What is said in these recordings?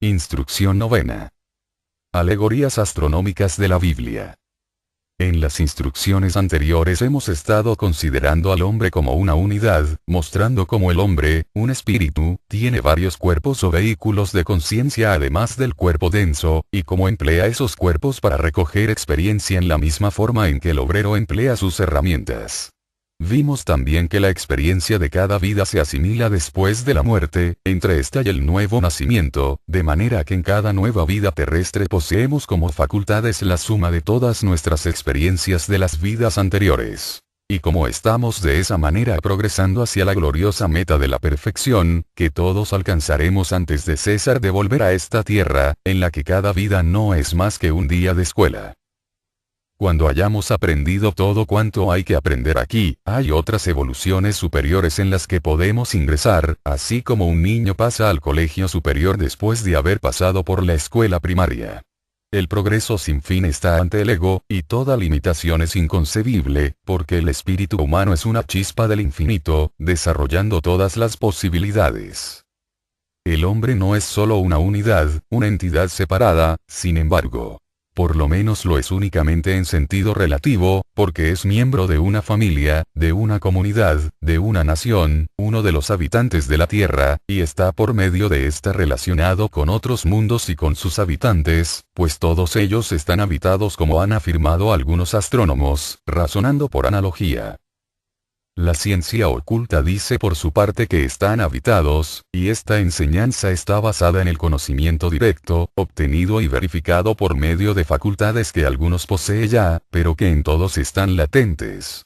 Instrucción novena. Alegorías astronómicas de la Biblia. En las instrucciones anteriores hemos estado considerando al hombre como una unidad, mostrando cómo el hombre, un espíritu, tiene varios cuerpos o vehículos de conciencia además del cuerpo denso, y cómo emplea esos cuerpos para recoger experiencia en la misma forma en que el obrero emplea sus herramientas. Vimos también que la experiencia de cada vida se asimila después de la muerte, entre esta y el nuevo nacimiento, de manera que en cada nueva vida terrestre poseemos como facultades la suma de todas nuestras experiencias de las vidas anteriores. Y como estamos de esa manera progresando hacia la gloriosa meta de la perfección, que todos alcanzaremos antes de cesar de volver a esta tierra, en la que cada vida no es más que un día de escuela. Cuando hayamos aprendido todo cuanto hay que aprender aquí, hay otras evoluciones superiores en las que podemos ingresar, así como un niño pasa al colegio superior después de haber pasado por la escuela primaria. El progreso sin fin está ante el ego, y toda limitación es inconcebible, porque el espíritu humano es una chispa del infinito, desarrollando todas las posibilidades. El hombre no es solo una unidad, una entidad separada, sin embargo. Por lo menos lo es únicamente en sentido relativo, porque es miembro de una familia, de una comunidad, de una nación, uno de los habitantes de la Tierra, y está por medio de esta relacionado con otros mundos y con sus habitantes, pues todos ellos están habitados como han afirmado algunos astrónomos, razonando por analogía. La ciencia oculta dice por su parte que están habitados, y esta enseñanza está basada en el conocimiento directo, obtenido y verificado por medio de facultades que algunos poseen ya, pero que en todos están latentes.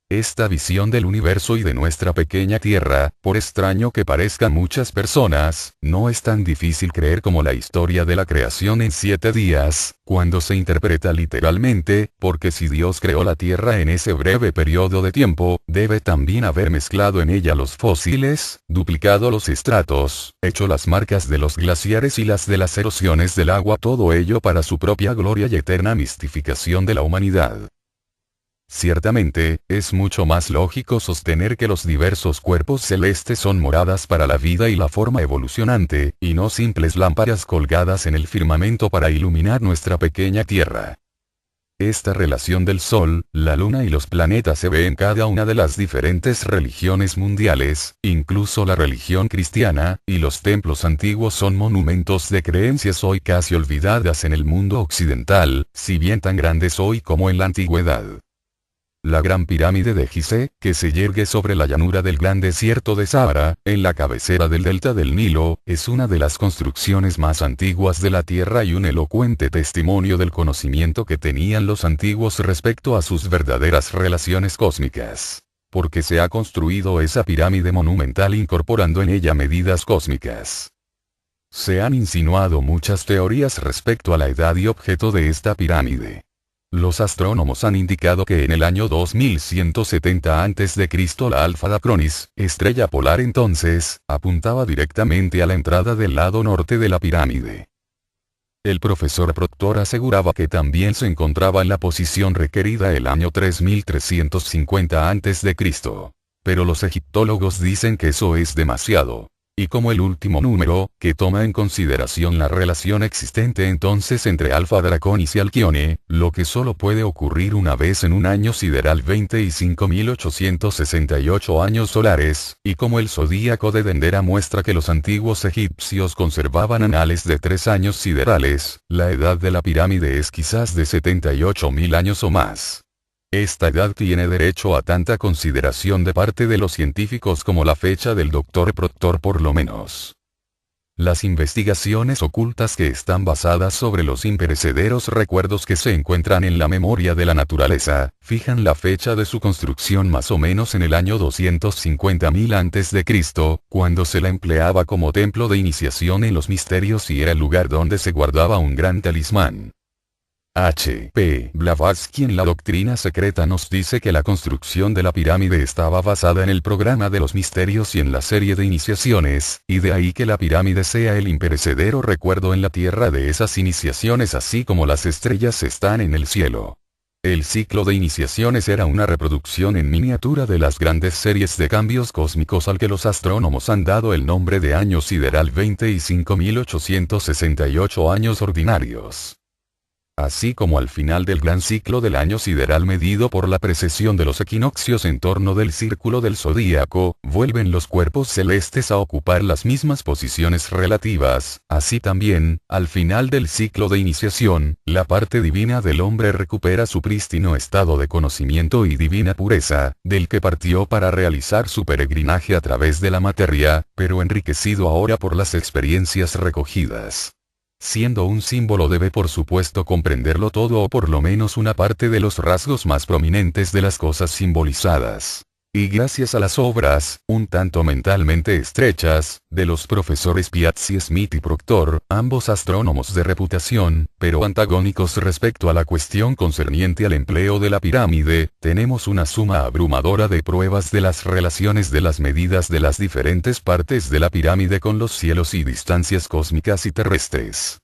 Esta visión del universo y de nuestra pequeña Tierra, por extraño que parezca a muchas personas, no es tan difícil creer como la historia de la creación en 7 días, cuando se interpreta literalmente, porque si Dios creó la Tierra en ese breve periodo de tiempo, debe también haber mezclado en ella los fósiles, duplicado los estratos, hecho las marcas de los glaciares y las de las erosiones del agua, todo ello para su propia gloria y eterna mistificación de la humanidad. Ciertamente, es mucho más lógico sostener que los diversos cuerpos celestes son moradas para la vida y la forma evolucionante, y no simples lámparas colgadas en el firmamento para iluminar nuestra pequeña Tierra. Esta relación del Sol, la Luna y los planetas se ve en cada una de las diferentes religiones mundiales, incluso la religión cristiana, y los templos antiguos son monumentos de creencias hoy casi olvidadas en el mundo occidental, si bien tan grandes hoy como en la antigüedad. La gran pirámide de Gizeh, que se yergue sobre la llanura del gran desierto de Sahara, en la cabecera del delta del Nilo, es una de las construcciones más antiguas de la Tierra y un elocuente testimonio del conocimiento que tenían los antiguos respecto a sus verdaderas relaciones cósmicas. Porque se ha construido esa pirámide monumental incorporando en ella medidas cósmicas. Se han insinuado muchas teorías respecto a la edad y objeto de esta pirámide. Los astrónomos han indicado que en el año 2170 a.C. la Alfa Draconis, estrella polar entonces, apuntaba directamente a la entrada del lado norte de la pirámide. El profesor Proctor aseguraba que también se encontraba en la posición requerida el año 3350 a.C. Pero los egiptólogos dicen que eso es demasiado. Y como el último número, que toma en consideración la relación existente entonces entre Alfa Draconis y Alquione, lo que solo puede ocurrir una vez en un año sideral 25.868 años solares, y como el zodíaco de Dendera muestra que los antiguos egipcios conservaban anales de 3 años siderales, la edad de la pirámide es quizás de 78.000 años o más. Esta edad tiene derecho a tanta consideración de parte de los científicos como la fecha del Dr. Proctor por lo menos. Las investigaciones ocultas que están basadas sobre los imperecederos recuerdos que se encuentran en la memoria de la naturaleza, fijan la fecha de su construcción más o menos en el año 250.000 a.C., cuando se la empleaba como templo de iniciación en los misterios y era el lugar donde se guardaba un gran talismán. H. P. Blavatsky en la Doctrina Secreta nos dice que la construcción de la pirámide estaba basada en el programa de los misterios y en la serie de iniciaciones, y de ahí que la pirámide sea el imperecedero recuerdo en la tierra de esas iniciaciones así como las estrellas están en el cielo. El ciclo de iniciaciones era una reproducción en miniatura de las grandes series de cambios cósmicos al que los astrónomos han dado el nombre de año sideral 25.868 años ordinarios. Así como al final del gran ciclo del año sideral medido por la precesión de los equinoccios en torno del círculo del zodíaco, vuelven los cuerpos celestes a ocupar las mismas posiciones relativas, así también, al final del ciclo de iniciación, la parte divina del hombre recupera su prístino estado de conocimiento y divina pureza, del que partió para realizar su peregrinaje a través de la materia, pero enriquecido ahora por las experiencias recogidas. Siendo un símbolo debe por supuesto comprenderlo todo o por lo menos una parte de los rasgos más prominentes de las cosas simbolizadas. Y gracias a las obras, un tanto mentalmente estrechas, de los profesores Piazzi Smith y Proctor, ambos astrónomos de reputación, pero antagónicos respecto a la cuestión concerniente al empleo de la pirámide, tenemos una suma abrumadora de pruebas de las relaciones de las medidas de las diferentes partes de la pirámide con los cielos y distancias cósmicas y terrestres.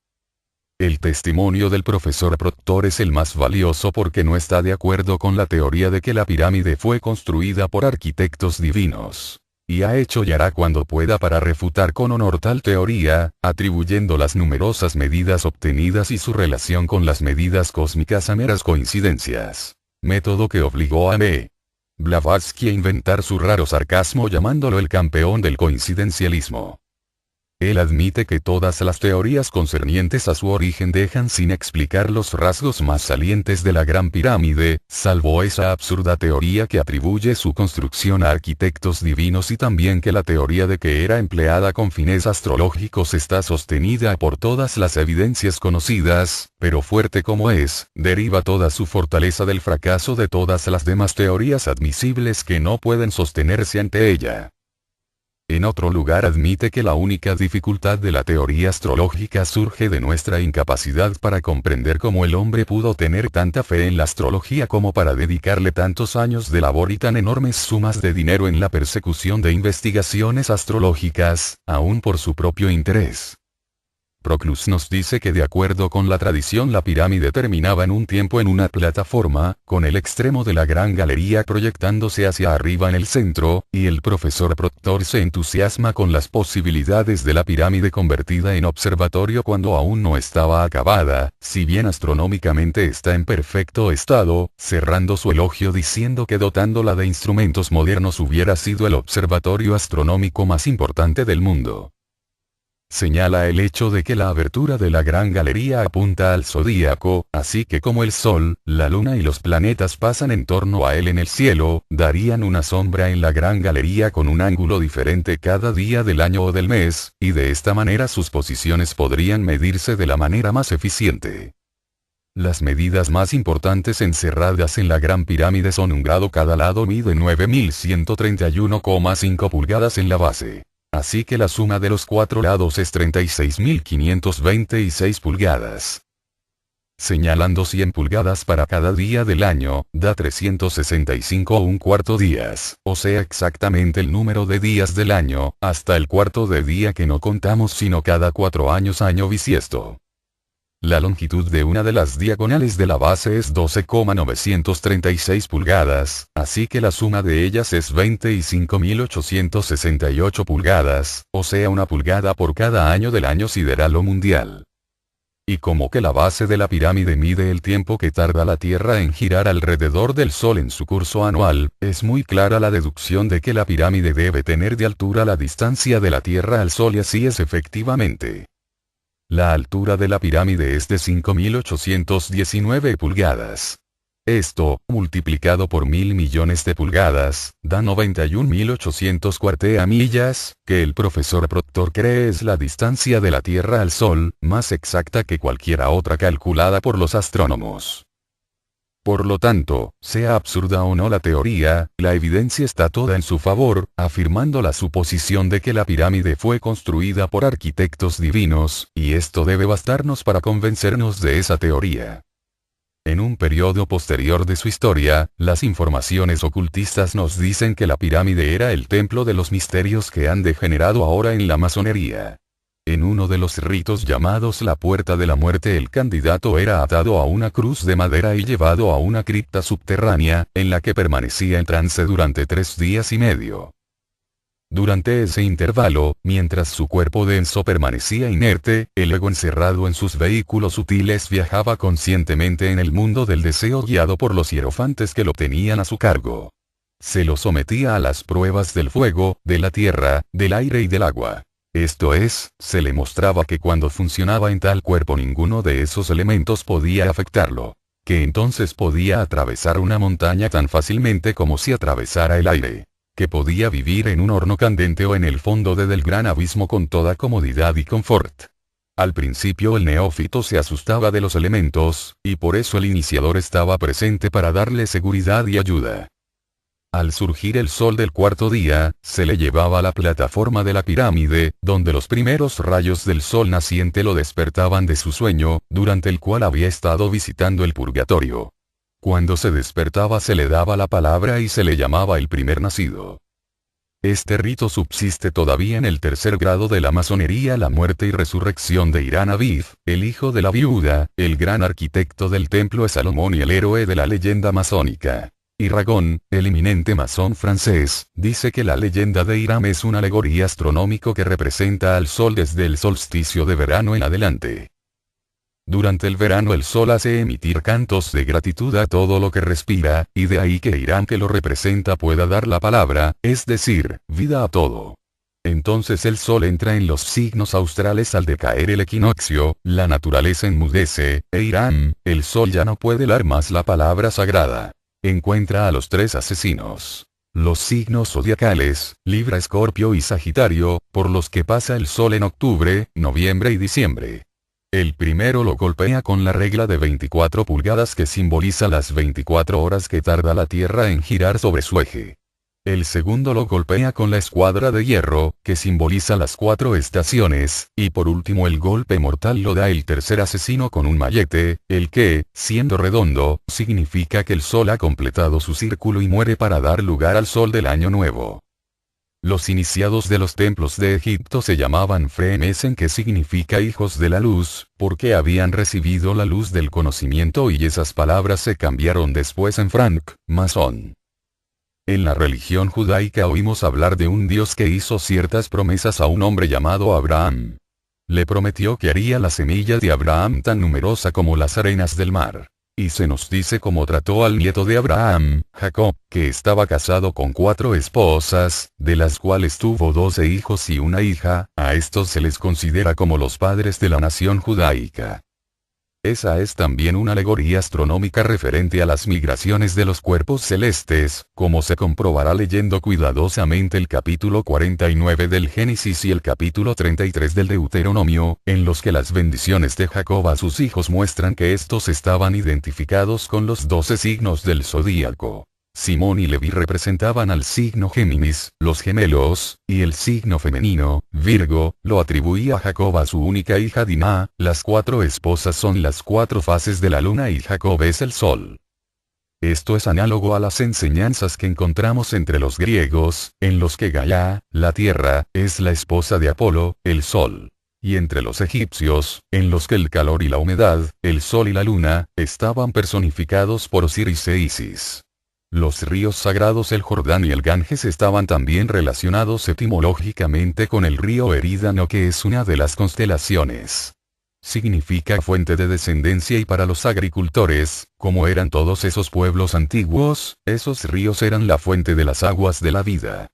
El testimonio del profesor Proctor es el más valioso porque no está de acuerdo con la teoría de que la pirámide fue construida por arquitectos divinos. Y ha hecho y hará cuando pueda para refutar con honor tal teoría, atribuyendo las numerosas medidas obtenidas y su relación con las medidas cósmicas a meras coincidencias. Método que obligó a M. Blavatsky a inventar su raro sarcasmo llamándolo el campeón del coincidencialismo. Él admite que todas las teorías concernientes a su origen dejan sin explicar los rasgos más salientes de la Gran Pirámide, salvo esa absurda teoría que atribuye su construcción a arquitectos divinos y también que la teoría de que era empleada con fines astrológicos está sostenida por todas las evidencias conocidas, pero fuerte como es, deriva toda su fortaleza del fracaso de todas las demás teorías admisibles que no pueden sostenerse ante ella. En otro lugar admite que la única dificultad de la teoría astrológica surge de nuestra incapacidad para comprender cómo el hombre pudo tener tanta fe en la astrología como para dedicarle tantos años de labor y tan enormes sumas de dinero en la persecución de investigaciones astrológicas, aún por su propio interés. Proclus nos dice que de acuerdo con la tradición la pirámide terminaba en un tiempo en una plataforma, con el extremo de la gran galería proyectándose hacia arriba en el centro, y el profesor Proctor se entusiasma con las posibilidades de la pirámide convertida en observatorio cuando aún no estaba acabada, si bien astronómicamente está en perfecto estado, cerrando su elogio diciendo que dotándola de instrumentos modernos hubiera sido el observatorio astronómico más importante del mundo. Señala el hecho de que la abertura de la gran galería apunta al zodíaco, así que como el Sol, la Luna y los planetas pasan en torno a él en el cielo, darían una sombra en la gran galería con un ángulo diferente cada día del año o del mes, y de esta manera sus posiciones podrían medirse de la manera más eficiente. Las medidas más importantes encerradas en la Gran Pirámide son un grado cada lado mide 9131,5 pulgadas en la base. Así que la suma de los cuatro lados es 36.526 pulgadas. Señalando 100 pulgadas para cada día del año, da 365 días, o sea exactamente el número de días del año, hasta el cuarto de día que no contamos sino cada 4 años año bisiesto. La longitud de una de las diagonales de la base es 12,936 pulgadas, así que la suma de ellas es 25.868 pulgadas, o sea una pulgada por cada año del año sideral o mundial. Y como que la base de la pirámide mide el tiempo que tarda la Tierra en girar alrededor del Sol en su curso anual, es muy clara la deducción de que la pirámide debe tener de altura la distancia de la Tierra al Sol y así es efectivamente. La altura de la pirámide es de 5.819 pulgadas. Esto, multiplicado por 1.000 millones de pulgadas, da 91.800 cuarteamillas, que el profesor Proctor cree es la distancia de la Tierra al Sol, más exacta que cualquiera otra calculada por los astrónomos. Por lo tanto, sea absurda o no la teoría, la evidencia está toda en su favor, afirmando la suposición de que la pirámide fue construida por arquitectos divinos, y esto debe bastarnos para convencernos de esa teoría. En un periodo posterior de su historia, las informaciones ocultistas nos dicen que la pirámide era el templo de los misterios que han degenerado ahora en la masonería. En uno de los ritos llamados la Puerta de la Muerte, el candidato era atado a una cruz de madera y llevado a una cripta subterránea, en la que permanecía en trance durante 3 días y medio. Durante ese intervalo, mientras su cuerpo denso permanecía inerte, el ego encerrado en sus vehículos sutiles viajaba conscientemente en el mundo del deseo guiado por los hierofantes que lo tenían a su cargo. Se lo sometía a las pruebas del fuego, de la tierra, del aire y del agua. Esto es, se le mostraba que cuando funcionaba en tal cuerpo ninguno de esos elementos podía afectarlo. Que entonces podía atravesar una montaña tan fácilmente como si atravesara el aire. Que podía vivir en un horno candente o en el fondo del gran abismo con toda comodidad y confort. Al principio el neófito se asustaba de los elementos, y por eso el iniciador estaba presente para darle seguridad y ayuda. Al surgir el sol del cuarto día, se le llevaba a la plataforma de la pirámide, donde los primeros rayos del sol naciente lo despertaban de su sueño, durante el cual había estado visitando el purgatorio. Cuando se despertaba se le daba la palabra y se le llamaba el primer nacido. Este rito subsiste todavía en el tercer grado de la masonería. La muerte y resurrección de Irán Abif, el hijo de la viuda, el gran arquitecto del templo es Salomón y el héroe de la leyenda masónica. Y Ragón, el eminente masón francés, dice que la leyenda de Irán es una alegoría astronómica que representa al sol desde el solsticio de verano en adelante. Durante el verano el sol hace emitir cantos de gratitud a todo lo que respira, y de ahí que Irán que lo representa pueda dar la palabra, es decir, vida a todo. Entonces el sol entra en los signos australes al decaer el equinoccio, la naturaleza enmudece, e Irán, el sol ya no puede dar más la palabra sagrada. Encuentra a los 3 asesinos. Los signos zodiacales, Libra, Escorpio y Sagitario, por los que pasa el sol en octubre, noviembre y diciembre. El primero lo golpea con la regla de 24 pulgadas que simboliza las 24 horas que tarda la Tierra en girar sobre su eje. El segundo lo golpea con la escuadra de hierro, que simboliza las 4 estaciones, y por último el golpe mortal lo da el tercer asesino con un mallete, el que, siendo redondo, significa que el sol ha completado su círculo y muere para dar lugar al sol del año nuevo. Los iniciados de los templos de Egipto se llamaban Freemesen, que significa hijos de la luz, porque habían recibido la luz del conocimiento, y esas palabras se cambiaron después en Franc, masón. En la religión judaica oímos hablar de un Dios que hizo ciertas promesas a un hombre llamado Abraham. Le prometió que haría la semilla de Abraham tan numerosa como las arenas del mar. Y se nos dice cómo trató al nieto de Abraham, Jacob, que estaba casado con 4 esposas, de las cuales tuvo 12 hijos y una hija. A estos se les considera como los padres de la nación judaica. Esa es también una alegoría astronómica referente a las migraciones de los cuerpos celestes, como se comprobará leyendo cuidadosamente el capítulo 49 del Génesis y el capítulo 33 del Deuteronomio, en los que las bendiciones de Jacob a sus hijos muestran que estos estaban identificados con los 12 signos del zodíaco. Simón y Leví representaban al signo Géminis, los gemelos, y el signo femenino, Virgo, lo atribuía Jacob a su única hija Diná. Las 4 esposas son las 4 fases de la luna y Jacob es el sol. Esto es análogo a las enseñanzas que encontramos entre los griegos, en los que Gaia, la tierra, es la esposa de Apolo, el sol. Y entre los egipcios, en los que el calor y la humedad, el sol y la luna, estaban personificados por Osiris e Isis. Los ríos sagrados el Jordán y el Ganges estaban también relacionados etimológicamente con el río Erídano, que es una de las constelaciones. Significa fuente de descendencia, y para los agricultores, como eran todos esos pueblos antiguos, esos ríos eran la fuente de las aguas de la vida.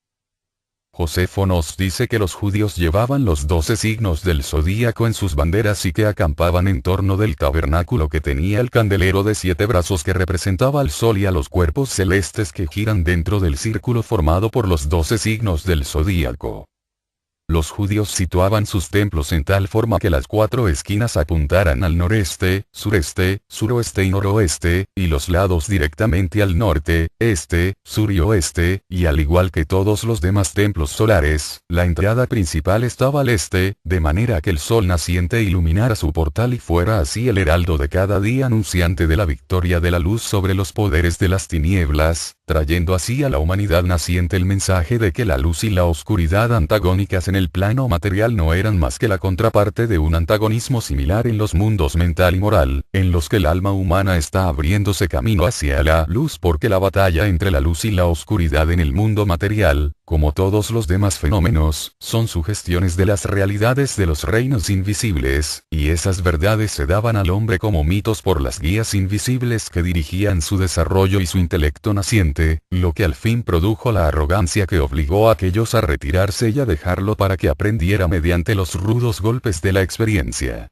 Josefo nos dice que los judíos llevaban los 12 signos del zodíaco en sus banderas y que acampaban en torno del tabernáculo, que tenía el candelero de 7 brazos que representaba al sol y a los cuerpos celestes que giran dentro del círculo formado por los 12 signos del zodíaco. Los judíos situaban sus templos en tal forma que las 4 esquinas apuntaran al noreste, sureste, suroeste y noroeste, y los lados directamente al norte, este, sur y oeste, y al igual que todos los demás templos solares, la entrada principal estaba al este, de manera que el sol naciente iluminara su portal y fuera así el heraldo de cada día anunciante de la victoria de la luz sobre los poderes de las tinieblas, trayendo así a la humanidad naciente el mensaje de que la luz y la oscuridad antagónicas en el plano material no eran más que la contraparte de un antagonismo similar en los mundos mental y moral, en los que el alma humana está abriéndose camino hacia la luz porque la batalla entre la luz y la oscuridad en el mundo material, como todos los demás fenómenos, son sugestiones de las realidades de los reinos invisibles, y esas verdades se daban al hombre como mitos por las guías invisibles que dirigían su desarrollo y su intelecto naciente, lo que al fin produjo la arrogancia que obligó a aquellos a retirarse y a dejarlo para que aprendiera mediante los rudos golpes de la experiencia.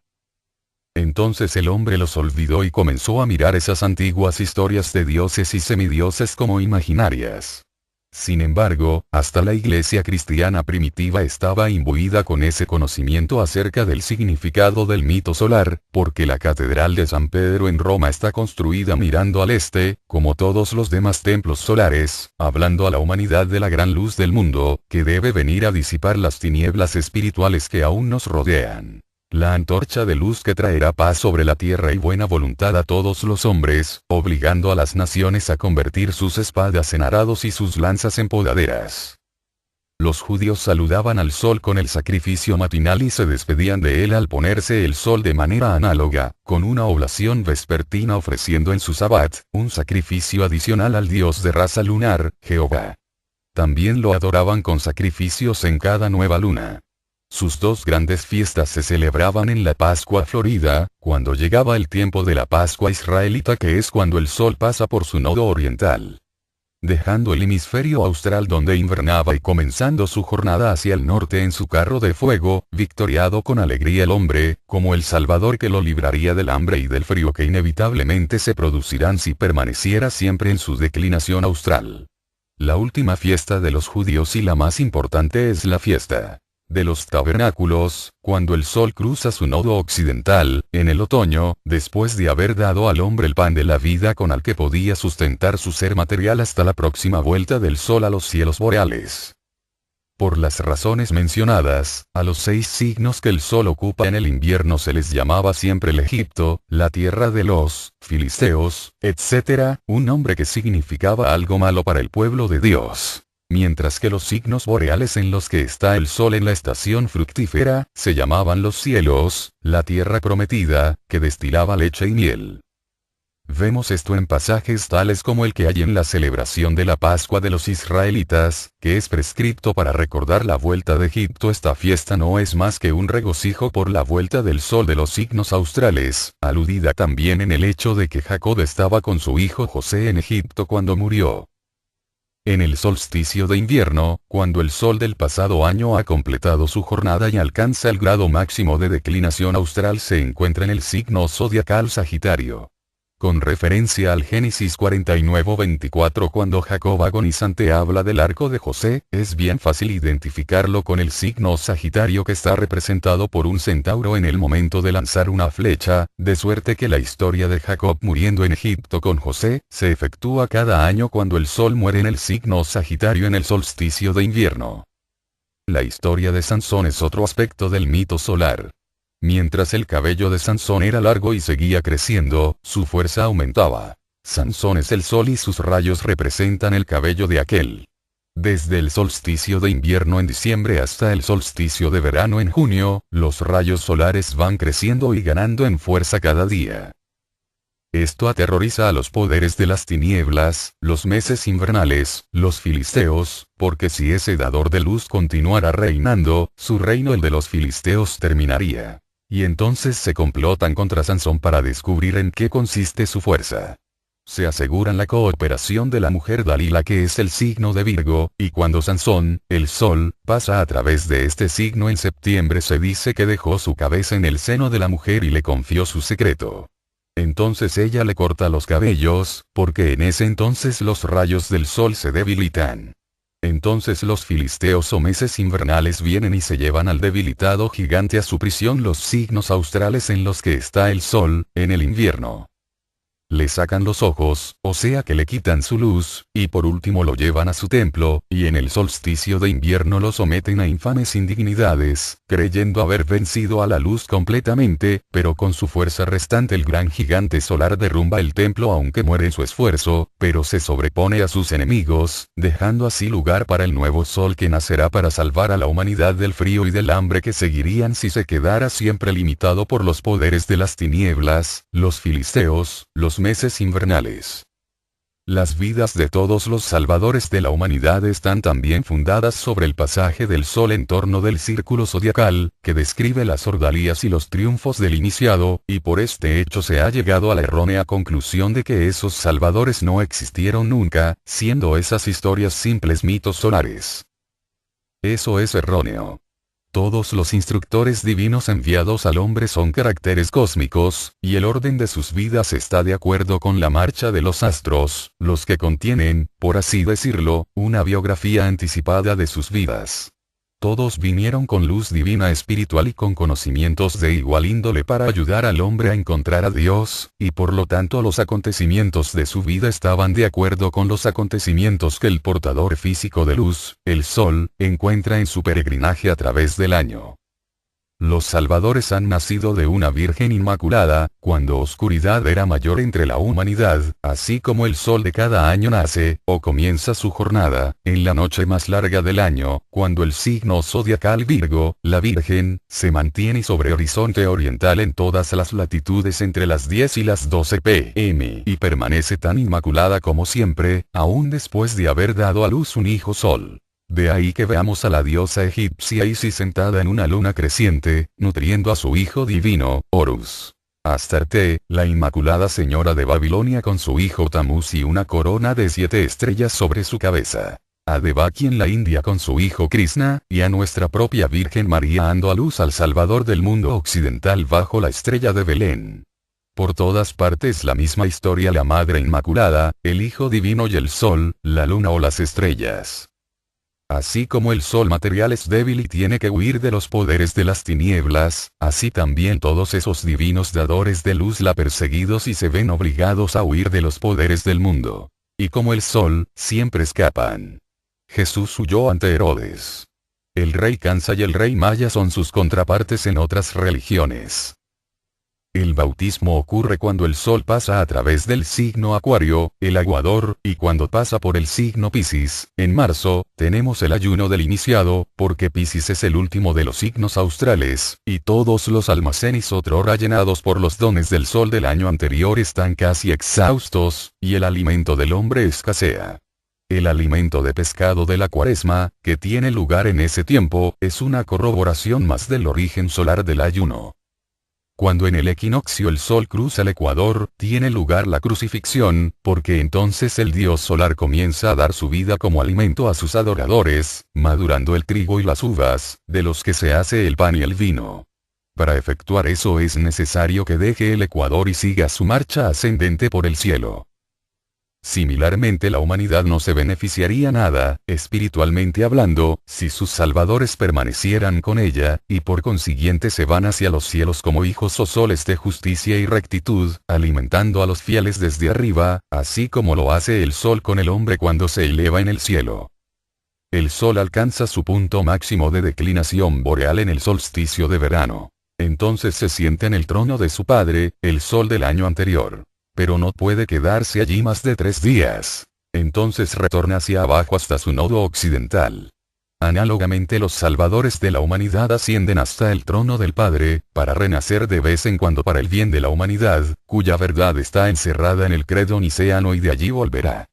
Entonces el hombre los olvidó y comenzó a mirar esas antiguas historias de dioses y semidioses como imaginarias. Sin embargo, hasta la iglesia cristiana primitiva estaba imbuida con ese conocimiento acerca del significado del mito solar, porque la Catedral de San Pedro en Roma está construida mirando al este, como todos los demás templos solares, hablando a la humanidad de la gran luz del mundo, que debe venir a disipar las tinieblas espirituales que aún nos rodean. La antorcha de luz que traerá paz sobre la tierra y buena voluntad a todos los hombres, obligando a las naciones a convertir sus espadas en arados y sus lanzas en podaderas. Los judíos saludaban al sol con el sacrificio matinal y se despedían de él al ponerse el sol de manera análoga, con una oblación vespertina ofreciendo en su sabbat, un sacrificio adicional al dios de raza lunar, Jehová. También lo adoraban con sacrificios en cada nueva luna. Sus dos grandes fiestas se celebraban en la Pascua Florida, cuando llegaba el tiempo de la Pascua israelita, que es cuando el sol pasa por su nodo oriental, dejando el hemisferio austral donde invernaba y comenzando su jornada hacia el norte en su carro de fuego, victoriado con alegría el hombre, como el Salvador que lo libraría del hambre y del frío que inevitablemente se producirán si permaneciera siempre en su declinación austral. La última fiesta de los judíos y la más importante es la fiesta de los tabernáculos, cuando el sol cruza su nodo occidental, en el otoño, después de haber dado al hombre el pan de la vida con el que podía sustentar su ser material hasta la próxima vuelta del sol a los cielos boreales. Por las razones mencionadas, a los 6 signos que el sol ocupa en el invierno se les llamaba siempre el Egipto, la tierra de los filisteos, etc., un nombre que significaba algo malo para el pueblo de Dios. Mientras que los signos boreales en los que está el sol en la estación fructífera, se llamaban los cielos, la tierra prometida, que destilaba leche y miel. Vemos esto en pasajes tales como el que hay en la celebración de la Pascua de los israelitas, que es prescripto para recordar la vuelta de Egipto. Esta fiesta no es más que un regocijo por la vuelta del sol de los signos australes, aludida también en el hecho de que Jacob estaba con su hijo José en Egipto cuando murió. En el solsticio de invierno, cuando el sol del pasado año ha completado su jornada y alcanza el grado máximo de declinación austral, se encuentra en el signo zodiacal Sagitario. Con referencia al Génesis 49:24, cuando Jacob agonizante habla del arco de José, es bien fácil identificarlo con el signo Sagitario, que está representado por un centauro en el momento de lanzar una flecha, de suerte que la historia de Jacob muriendo en Egipto con José, se efectúa cada año cuando el sol muere en el signo Sagitario en el solsticio de invierno. La historia de Sansón es otro aspecto del mito solar. Mientras el cabello de Sansón era largo y seguía creciendo, su fuerza aumentaba. Sansón es el sol y sus rayos representan el cabello de aquel. Desde el solsticio de invierno en diciembre hasta el solsticio de verano en junio, los rayos solares van creciendo y ganando en fuerza cada día. Esto aterroriza a los poderes de las tinieblas, los meses invernales, los filisteos, porque si ese dador de luz continuara reinando, su reino, el de los filisteos, terminaría. Y entonces se complotan contra Sansón para descubrir en qué consiste su fuerza. Se aseguran la cooperación de la mujer Dalila, que es el signo de Virgo, y cuando Sansón, el sol, pasa a través de este signo en septiembre, se dice que dejó su cabeza en el seno de la mujer y le confió su secreto. Entonces ella le corta los cabellos, porque en ese entonces los rayos del sol se debilitan. Entonces los filisteos o meses invernales vienen y se llevan al debilitado gigante a su prisión, los signos australes en los que está el sol, en el invierno. Le sacan los ojos, o sea que le quitan su luz, y por último lo llevan a su templo, y en el solsticio de invierno lo someten a infames indignidades, creyendo haber vencido a la luz completamente, pero con su fuerza restante el gran gigante solar derrumba el templo aunque muere en su esfuerzo, pero se sobrepone a sus enemigos, dejando así lugar para el nuevo sol que nacerá para salvar a la humanidad del frío y del hambre que seguirían si se quedara siempre limitado por los poderes de las tinieblas, los filisteos, los meses invernales. Las vidas de todos los salvadores de la humanidad están también fundadas sobre el pasaje del sol en torno del círculo zodiacal, que describe las ordalías y los triunfos del iniciado, y por este hecho se ha llegado a la errónea conclusión de que esos salvadores no existieron nunca, siendo esas historias simples mitos solares. Eso es erróneo. Todos los instructores divinos enviados al hombre son caracteres cósmicos, y el orden de sus vidas está de acuerdo con la marcha de los astros, los que contienen, por así decirlo, una biografía anticipada de sus vidas. Todos vinieron con luz divina espiritual y con conocimientos de igual índole para ayudar al hombre a encontrar a Dios, y por lo tanto los acontecimientos de su vida estaban de acuerdo con los acontecimientos que el portador físico de luz, el sol, encuentra en su peregrinaje a través del año. Los salvadores han nacido de una Virgen Inmaculada, cuando oscuridad era mayor entre la humanidad, así como el sol de cada año nace, o comienza su jornada, en la noche más larga del año, cuando el signo zodiacal Virgo, la Virgen, se mantiene sobre horizonte oriental en todas las latitudes entre las 10 y las 12 p.m. y permanece tan inmaculada como siempre, aún después de haber dado a luz un hijo sol. De ahí que veamos a la diosa egipcia Isis sentada en una luna creciente, nutriendo a su hijo divino, Horus. Astarte, la Inmaculada Señora de Babilonia con su hijo Tamuz y una corona de 7 estrellas sobre su cabeza. A Devaki en la India con su hijo Krishna, y a nuestra propia Virgen María dando a luz al Salvador del mundo occidental bajo la estrella de Belén. Por todas partes la misma historia: la Madre Inmaculada, el Hijo Divino y el Sol, la Luna o las estrellas. Así como el sol material es débil y tiene que huir de los poderes de las tinieblas, así también todos esos divinos dadores de luz la perseguidos y se ven obligados a huir de los poderes del mundo. Y como el sol, siempre escapan. Jesús huyó ante Herodes. El rey Kansa y el rey Maya son sus contrapartes en otras religiones. El bautismo ocurre cuando el sol pasa a través del signo Acuario, el aguador, y cuando pasa por el signo Piscis. En marzo, tenemos el ayuno del iniciado, porque Piscis es el último de los signos australes, y todos los almacenes otrora llenados por los dones del sol del año anterior están casi exhaustos, y el alimento del hombre escasea. El alimento de pescado de la Cuaresma, que tiene lugar en ese tiempo, es una corroboración más del origen solar del ayuno. Cuando en el equinoccio el sol cruza el ecuador, tiene lugar la crucifixión, porque entonces el dios solar comienza a dar su vida como alimento a sus adoradores, madurando el trigo y las uvas, de los que se hace el pan y el vino. Para efectuar eso es necesario que deje el ecuador y siga su marcha ascendente por el cielo. Similarmente la humanidad no se beneficiaría nada, espiritualmente hablando, si sus salvadores permanecieran con ella, y por consiguiente se van hacia los cielos como hijos o soles de justicia y rectitud, alimentando a los fieles desde arriba, así como lo hace el sol con el hombre cuando se eleva en el cielo. El sol alcanza su punto máximo de declinación boreal en el solsticio de verano. Entonces se sienta en el trono de su padre, el sol del año anterior. Pero no puede quedarse allí más de 3 días. Entonces retorna hacia abajo hasta su nodo occidental. Análogamente los salvadores de la humanidad ascienden hasta el trono del Padre, para renacer de vez en cuando para el bien de la humanidad, cuya verdad está encerrada en el credo niceano y de allí volverá.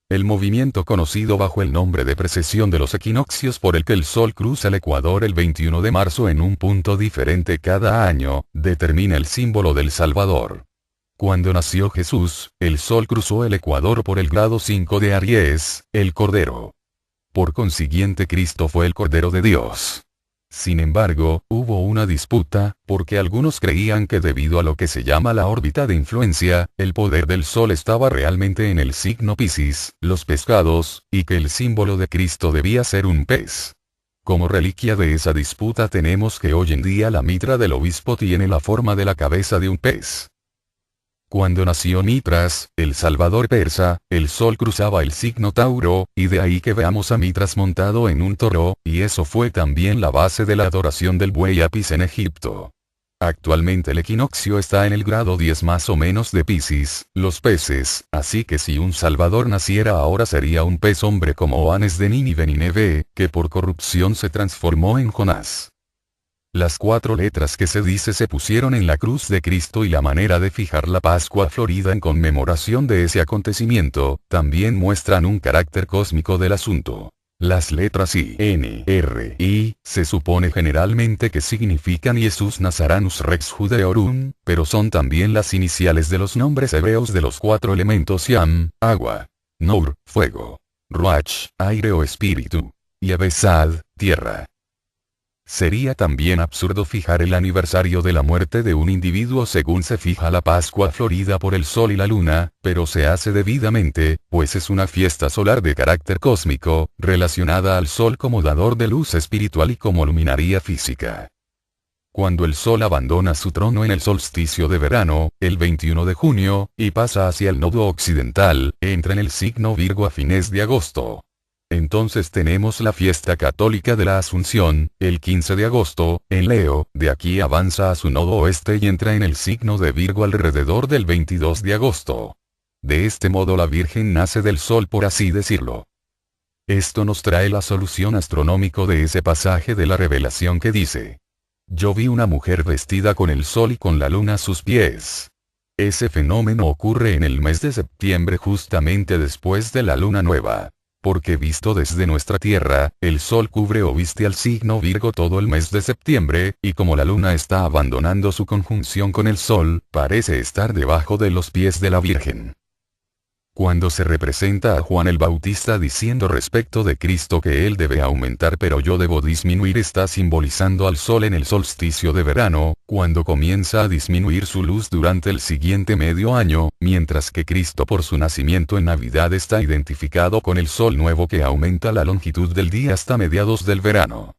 El movimiento conocido bajo el nombre de precesión de los equinoccios por el que el sol cruza el ecuador el 21 de marzo en un punto diferente cada año, determina el símbolo del Salvador. Cuando nació Jesús, el sol cruzó el ecuador por el grado 5 de Aries, el Cordero. Por consiguiente Cristo fue el Cordero de Dios. Sin embargo, hubo una disputa, porque algunos creían que debido a lo que se llama la órbita de influencia, el poder del sol estaba realmente en el signo Piscis, los pescados, y que el símbolo de Cristo debía ser un pez. Como reliquia de esa disputa tenemos que hoy en día la mitra del obispo tiene la forma de la cabeza de un pez. Cuando nació Mitras, el salvador persa, el sol cruzaba el signo Tauro, y de ahí que veamos a Mitras montado en un toro, y eso fue también la base de la adoración del buey Apis en Egipto. Actualmente el equinoccio está en el grado 10 más o menos de Piscis, los peces, así que si un salvador naciera ahora sería un pez hombre como Oanes de Nínive, que por corrupción se transformó en Jonás. Las 4 letras que se dice se pusieron en la cruz de Cristo y la manera de fijar la Pascua Florida en conmemoración de ese acontecimiento, también muestran un carácter cósmico del asunto. Las letras I, N, R, I, se supone generalmente que significan Jesús Nazaranus Rex Judeorum, pero son también las iniciales de los nombres hebreos de los 4 elementos Yam, agua, Nur, fuego, Ruach, aire o espíritu, y Abesad, tierra. Sería también absurdo fijar el aniversario de la muerte de un individuo según se fija la Pascua Florida por el Sol y la Luna, pero se hace debidamente, pues es una fiesta solar de carácter cósmico, relacionada al Sol como dador de luz espiritual y como luminaria física. Cuando el Sol abandona su trono en el solsticio de verano, el 21 de junio, y pasa hacia el nodo occidental, entra en el signo Virgo a fines de agosto. Entonces tenemos la fiesta católica de la Asunción, el 15 de agosto, en Leo, de aquí avanza a su nodo oeste y entra en el signo de Virgo alrededor del 22 de agosto. De este modo la Virgen nace del Sol por así decirlo. Esto nos trae la solución astronómico de ese pasaje de la Revelación que dice: yo vi una mujer vestida con el Sol y con la Luna a sus pies. Ese fenómeno ocurre en el mes de septiembre justamente después de la Luna Nueva. Porque visto desde nuestra Tierra, el Sol cubre o viste al signo Virgo todo el mes de septiembre, y como la Luna está abandonando su conjunción con el Sol, parece estar debajo de los pies de la Virgen. Cuando se representa a Juan el Bautista diciendo respecto de Cristo que él debe aumentar pero yo debo disminuir, está simbolizando al Sol en el solsticio de verano, cuando comienza a disminuir su luz durante el siguiente medio año, mientras que Cristo por su nacimiento en Navidad está identificado con el Sol nuevo que aumenta la longitud del día hasta mediados del verano.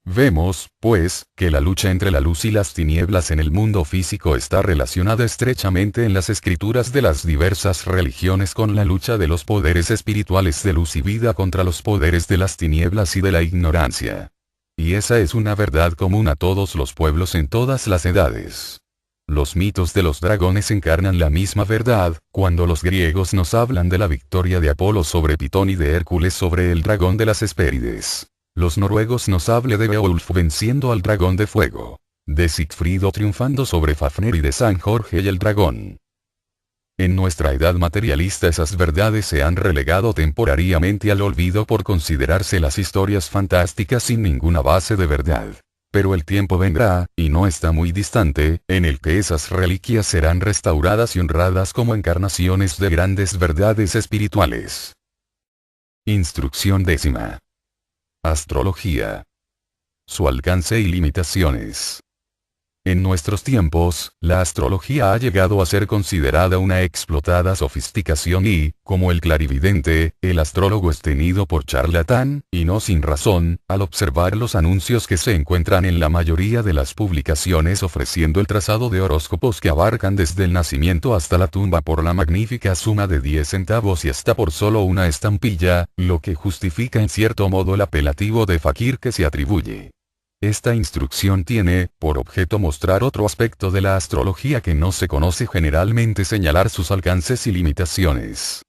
Vemos, pues, que la lucha entre la luz y las tinieblas en el mundo físico está relacionada estrechamente en las escrituras de las diversas religiones con la lucha de los poderes espirituales de luz y vida contra los poderes de las tinieblas y de la ignorancia. Y esa es una verdad común a todos los pueblos en todas las edades. Los mitos de los dragones encarnan la misma verdad, cuando los griegos nos hablan de la victoria de Apolo sobre Pitón y de Hércules sobre el dragón de las Hespérides. Los noruegos nos hablan de Beowulf venciendo al dragón de fuego, de Sigfrido triunfando sobre Fafner y de San Jorge y el dragón. En nuestra edad materialista esas verdades se han relegado temporariamente al olvido por considerarse las historias fantásticas sin ninguna base de verdad. Pero el tiempo vendrá, y no está muy distante, en el que esas reliquias serán restauradas y honradas como encarnaciones de grandes verdades espirituales. Instrucción 10. Astrología. Su alcance y limitaciones. En nuestros tiempos, la astrología ha llegado a ser considerada una explotada sofisticación y, como el clarividente, el astrólogo es tenido por charlatán, y no sin razón, al observar los anuncios que se encuentran en la mayoría de las publicaciones ofreciendo el trazado de horóscopos que abarcan desde el nacimiento hasta la tumba por la magnífica suma de 10 centavos y hasta por solo una estampilla, lo que justifica en cierto modo el apelativo de fakir que se atribuye. Esta instrucción tiene, por objeto mostrar otro aspecto de la astrología que no se conoce generalmente, señalar sus alcances y limitaciones.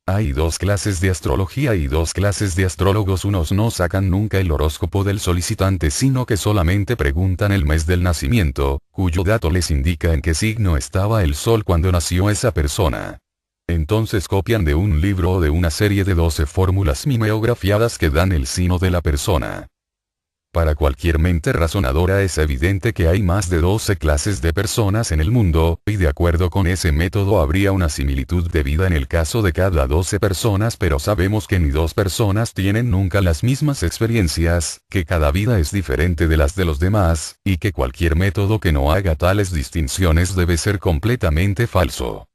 Hay 2 clases de astrología y 2 clases de astrólogos. Unos no sacan nunca el horóscopo del solicitante sino que solamente preguntan el mes del nacimiento, cuyo dato les indica en qué signo estaba el sol cuando nació esa persona. Entonces copian de un libro o de una serie de 12 fórmulas mimeografiadas que dan el signo de la persona. Para cualquier mente razonadora es evidente que hay más de 12 clases de personas en el mundo, y de acuerdo con ese método habría una similitud de vida en el caso de cada 12 personas, pero sabemos que ni 2 personas tienen nunca las mismas experiencias, que cada vida es diferente de las de los demás, y que cualquier método que no haga tales distinciones debe ser completamente falso.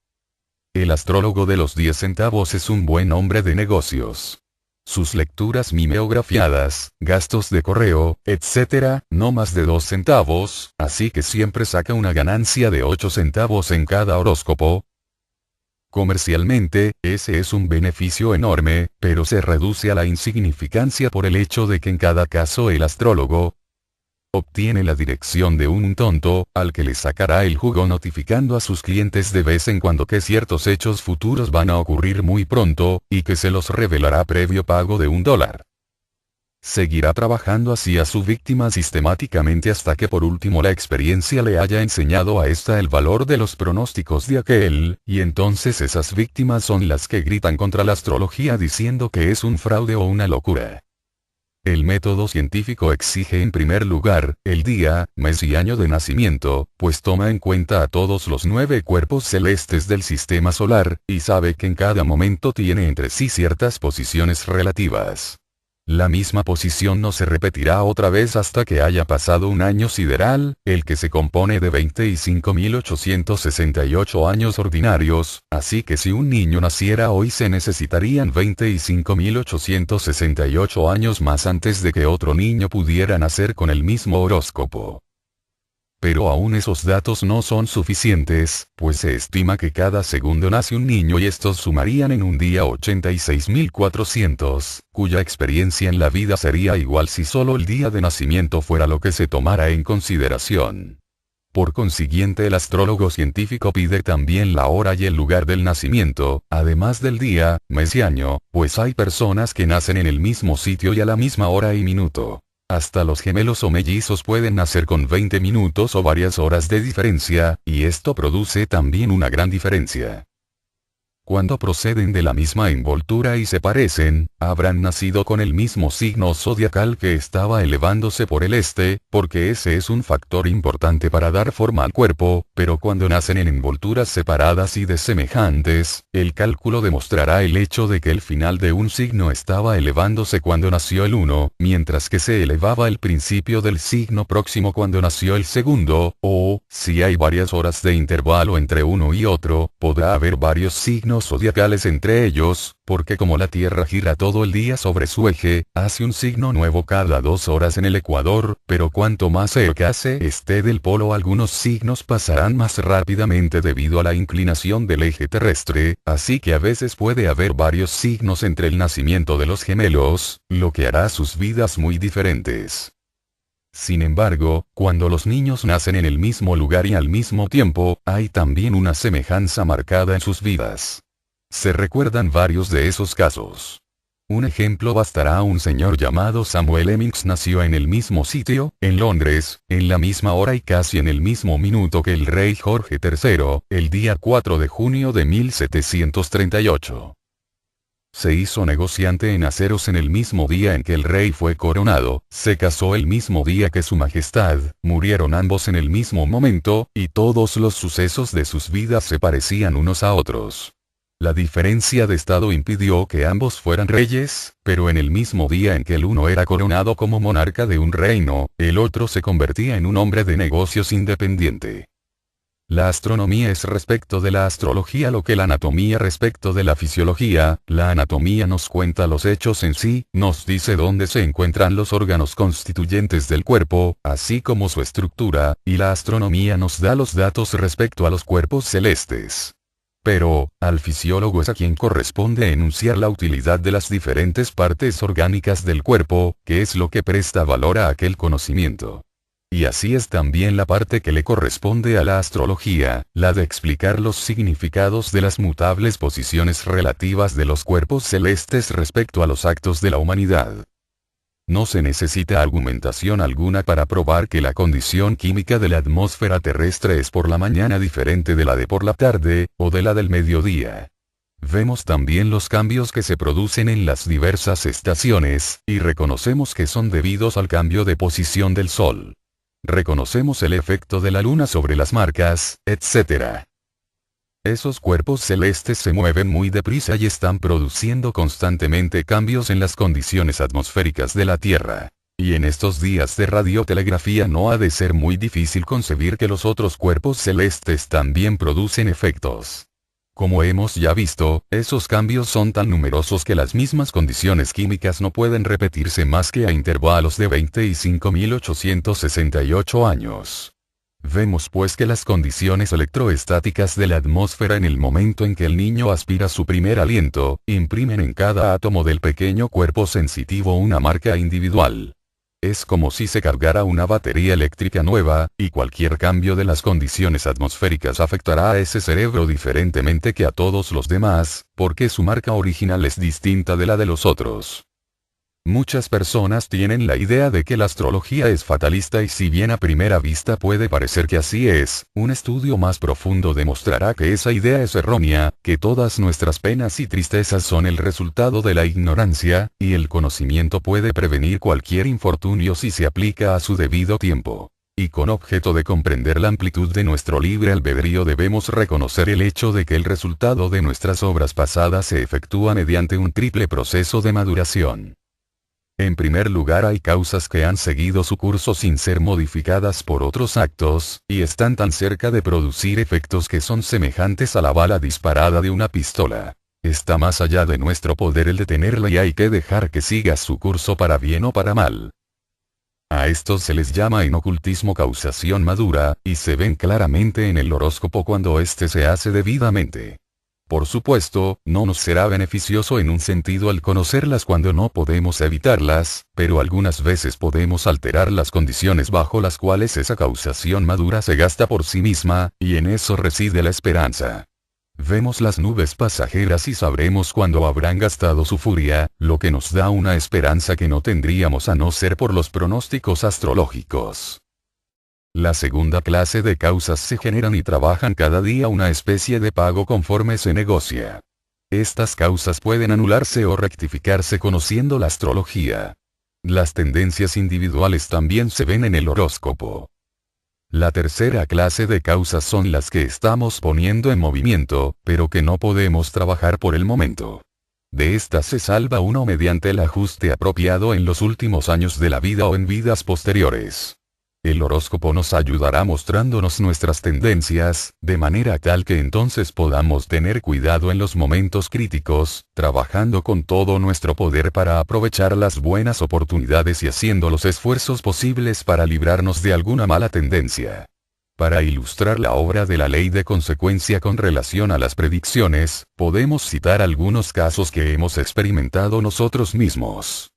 El astrólogo de los 10 centavos es un buen hombre de negocios. sus lecturas mimeografiadas, gastos de correo, etc., no más de 2 centavos, así que siempre saca una ganancia de 8 centavos en cada horóscopo. Comercialmente, ese es un beneficio enorme, pero se reduce a la insignificancia por el hecho de que en cada caso el astrólogo obtiene la dirección de un tonto, al que le sacará el jugo notificando a sus clientes de vez en cuando que ciertos hechos futuros van a ocurrir muy pronto, y que se los revelará previo pago de $1. Seguirá trabajando así a su víctima sistemáticamente hasta que por último la experiencia le haya enseñado a esta el valor de los pronósticos de aquel, y entonces esas víctimas son las que gritan contra la astrología diciendo que es un fraude o una locura. El método científico exige en primer lugar, el día, mes y año de nacimiento, pues toma en cuenta a todos los 9 cuerpos celestes del sistema solar, y sabe que en cada momento tiene entre sí ciertas posiciones relativas. La misma posición no se repetirá otra vez hasta que haya pasado un año sideral, el que se compone de 25.868 años ordinarios, así que si un niño naciera hoy se necesitarían 25.868 años más antes de que otro niño pudiera nacer con el mismo horóscopo. Pero aún esos datos no son suficientes, pues se estima que cada segundo nace un niño y estos sumarían en un día 86.400, cuya experiencia en la vida sería igual si solo el día de nacimiento fuera lo que se tomara en consideración. Por consiguiente el astrólogo científico pide también la hora y el lugar del nacimiento, además del día, mes y año, pues hay personas que nacen en el mismo sitio y a la misma hora y minuto. Hasta los gemelos o mellizos pueden nacer con 20 minutos o varias horas de diferencia, y esto produce también una gran diferencia. Cuando proceden de la misma envoltura y se parecen, habrán nacido con el mismo signo zodiacal que estaba elevándose por el este, porque ese es un factor importante para dar forma al cuerpo, pero cuando nacen en envolturas separadas y desemejantes, el cálculo demostrará el hecho de que el final de un signo estaba elevándose cuando nació el uno, mientras que se elevaba el principio del signo próximo cuando nació el segundo, o, si hay varias horas de intervalo entre uno y otro, podrá haber varios signos zodiacales entre ellos, porque como la Tierra gira todo el día sobre su eje, hace un signo nuevo cada 2 horas en el ecuador, pero cuanto más cerca se esté del polo algunos signos pasarán más rápidamente debido a la inclinación del eje terrestre, así que a veces puede haber varios signos entre el nacimiento de los gemelos, lo que hará sus vidas muy diferentes. Sin embargo, cuando los niños nacen en el mismo lugar y al mismo tiempo, hay también una semejanza marcada en sus vidas. Se recuerdan varios de esos casos. Un ejemplo bastará. Un señor llamado Samuel Hemmings nació en el mismo sitio, en Londres, en la misma hora y casi en el mismo minuto que el rey Jorge III, el día 4 de junio de 1738. Se hizo negociante en aceros en el mismo día en que el rey fue coronado, se casó el mismo día que su majestad, murieron ambos en el mismo momento, y todos los sucesos de sus vidas se parecían unos a otros. La diferencia de estado impidió que ambos fueran reyes, pero en el mismo día en que el uno era coronado como monarca de un reino, el otro se convertía en un hombre de negocios independiente. La astronomía es respecto de la astrología lo que la anatomía respecto de la fisiología. La anatomía nos cuenta los hechos en sí, nos dice dónde se encuentran los órganos constituyentes del cuerpo, así como su estructura, y la astronomía nos da los datos respecto a los cuerpos celestes. Pero, al fisiólogo es a quien corresponde enunciar la utilidad de las diferentes partes orgánicas del cuerpo, que es lo que presta valor a aquel conocimiento. Y así es también la parte que le corresponde a la astrología, la de explicar los significados de las mutables posiciones relativas de los cuerpos celestes respecto a los actos de la humanidad. No se necesita argumentación alguna para probar que la condición química de la atmósfera terrestre es por la mañana diferente de la de por la tarde, o de la del mediodía. Vemos también los cambios que se producen en las diversas estaciones, y reconocemos que son debidos al cambio de posición del Sol. Reconocemos el efecto de la Luna sobre las marcas, etc. Esos cuerpos celestes se mueven muy deprisa y están produciendo constantemente cambios en las condiciones atmosféricas de la Tierra. Y en estos días de radiotelegrafía no ha de ser muy difícil concebir que los otros cuerpos celestes también producen efectos. Como hemos ya visto, esos cambios son tan numerosos que las mismas condiciones químicas no pueden repetirse más que a intervalos de 25.868 años. Vemos pues que las condiciones electroestáticas de la atmósfera en el momento en que el niño aspira su primer aliento, imprimen en cada átomo del pequeño cuerpo sensitivo una marca individual. Es como si se cargara una batería eléctrica nueva, y cualquier cambio de las condiciones atmosféricas afectará a ese cerebro diferentemente que a todos los demás, porque su marca original es distinta de la de los otros. Muchas personas tienen la idea de que la astrología es fatalista y si bien a primera vista puede parecer que así es, un estudio más profundo demostrará que esa idea es errónea, que todas nuestras penas y tristezas son el resultado de la ignorancia, y el conocimiento puede prevenir cualquier infortunio si se aplica a su debido tiempo. Y con objeto de comprender la amplitud de nuestro libre albedrío debemos reconocer el hecho de que el resultado de nuestras obras pasadas se efectúa mediante un triple proceso de maduración. En primer lugar, hay causas que han seguido su curso sin ser modificadas por otros actos, y están tan cerca de producir efectos que son semejantes a la bala disparada de una pistola. Está más allá de nuestro poder el detenerla y hay que dejar que siga su curso para bien o para mal. A estos se les llama en ocultismo causación madura, y se ven claramente en el horóscopo cuando éste se hace debidamente. Por supuesto, no nos será beneficioso en un sentido al conocerlas cuando no podemos evitarlas, pero algunas veces podemos alterar las condiciones bajo las cuales esa causación madura se gasta por sí misma, y en eso reside la esperanza. Vemos las nubes pasajeras y sabremos cuándo habrán gastado su furia, lo que nos da una esperanza que no tendríamos a no ser por los pronósticos astrológicos. La segunda clase de causas se generan y trabajan cada día una especie de pago conforme se negocia. Estas causas pueden anularse o rectificarse conociendo la astrología. Las tendencias individuales también se ven en el horóscopo. La tercera clase de causas son las que estamos poniendo en movimiento, pero que no podemos trabajar por el momento. De estas se salva uno mediante el ajuste apropiado en los últimos años de la vida o en vidas posteriores. El horóscopo nos ayudará mostrándonos nuestras tendencias, de manera tal que entonces podamos tener cuidado en los momentos críticos, trabajando con todo nuestro poder para aprovechar las buenas oportunidades y haciendo los esfuerzos posibles para librarnos de alguna mala tendencia. Para ilustrar la obra de la ley de consecuencia con relación a las predicciones, podemos citar algunos casos que hemos experimentado nosotros mismos.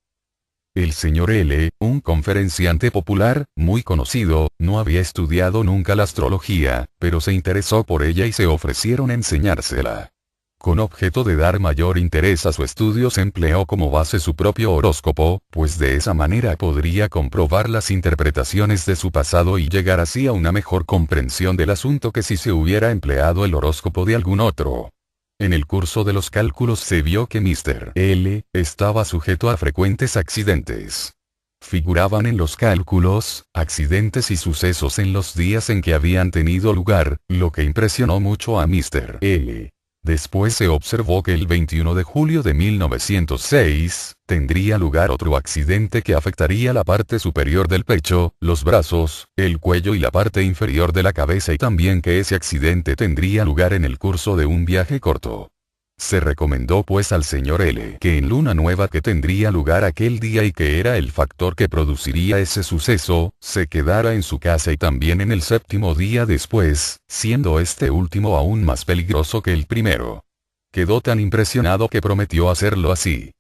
El señor L., un conferenciante popular, muy conocido, no había estudiado nunca la astrología, pero se interesó por ella y se ofrecieron a enseñársela. Con objeto de dar mayor interés a su estudio se empleó como base su propio horóscopo, pues de esa manera podría comprobar las interpretaciones de su pasado y llegar así a una mejor comprensión del asunto que si se hubiera empleado el horóscopo de algún otro. En el curso de los cálculos se vio que Mr. L. estaba sujeto a frecuentes accidentes. Figuraban en los cálculos, accidentes y sucesos en los días en que habían tenido lugar, lo que impresionó mucho a Mr. L. Después se observó que el 21 de julio de 1906, tendría lugar otro accidente que afectaría la parte superior del pecho, los brazos, el cuello y la parte inferior de la cabeza y también que ese accidente tendría lugar en el curso de un viaje corto. Se recomendó pues al señor L. que en luna nueva que tendría lugar aquel día y que era el factor que produciría ese suceso, se quedara en su casa y también en el séptimo día después, siendo este último aún más peligroso que el primero. Quedó tan impresionado que prometió hacerlo así.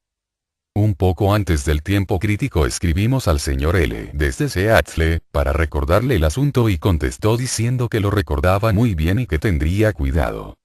Un poco antes del tiempo crítico escribimos al señor L. desde Seattle, para recordarle el asunto y contestó diciendo que lo recordaba muy bien y que tendría cuidado.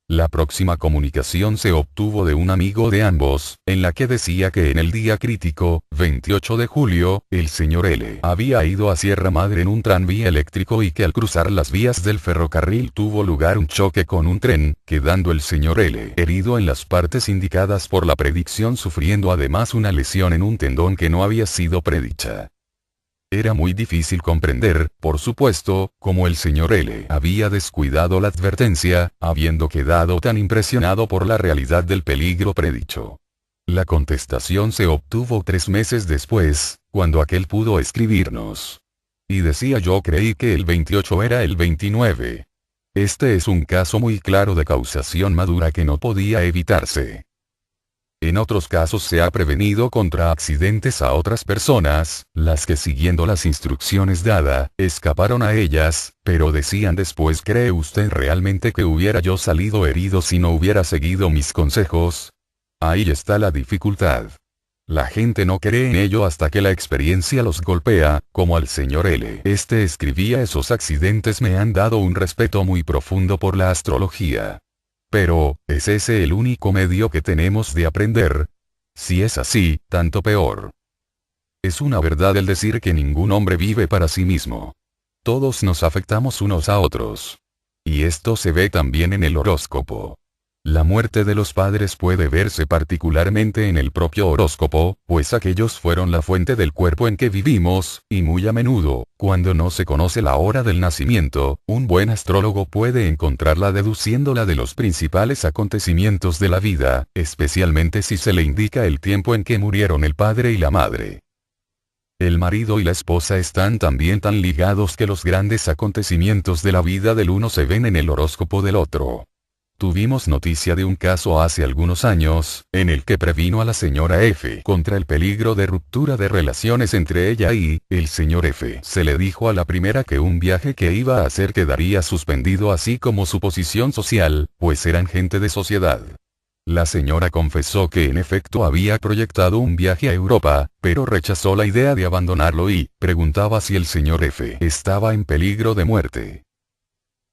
La próxima comunicación se obtuvo de un amigo de ambos, en la que decía que en el día crítico, 28 de julio, el señor L. había ido a Sierra Madre en un tranvía eléctrico y que al cruzar las vías del ferrocarril tuvo lugar un choque con un tren, quedando el señor L. herido en las partes indicadas por la predicción, sufriendo además una lesión en un tendón que no había sido predicha. Era muy difícil comprender, por supuesto, cómo el señor L. había descuidado la advertencia, habiendo quedado tan impresionado por la realidad del peligro predicho. La contestación se obtuvo 3 meses después, cuando aquel pudo escribirnos. Y decía: yo creí que el 28 era el 29. Este es un caso muy claro de causación madura que no podía evitarse. En otros casos se ha prevenido contra accidentes a otras personas, las que siguiendo las instrucciones dadas, escaparon a ellas, pero decían después: ¿cree usted realmente que hubiera yo salido herido si no hubiera seguido mis consejos? Ahí está la dificultad. La gente no cree en ello hasta que la experiencia los golpea, como al señor L. Este escribía: esos accidentes me han dado un respeto muy profundo por la astrología. Pero, ¿es ese el único medio que tenemos de aprender? Si es así, tanto peor. Es una verdad el decir que ningún hombre vive para sí mismo. Todos nos afectamos unos a otros. Y esto se ve también en el horóscopo. La muerte de los padres puede verse particularmente en el propio horóscopo, pues aquellos fueron la fuente del cuerpo en que vivimos, y muy a menudo, cuando no se conoce la hora del nacimiento, un buen astrólogo puede encontrarla deduciéndola de los principales acontecimientos de la vida, especialmente si se le indica el tiempo en que murieron el padre y la madre. El marido y la esposa están también tan ligados que los grandes acontecimientos de la vida del uno se ven en el horóscopo del otro. Tuvimos noticia de un caso hace algunos años, en el que previno a la señora F contra el peligro de ruptura de relaciones entre ella y el señor F. Se le dijo a la primera que un viaje que iba a hacer quedaría suspendido, así como su posición social, pues eran gente de sociedad. La señora confesó que en efecto había proyectado un viaje a Europa, pero rechazó la idea de abandonarlo y preguntaba si el señor F estaba en peligro de muerte.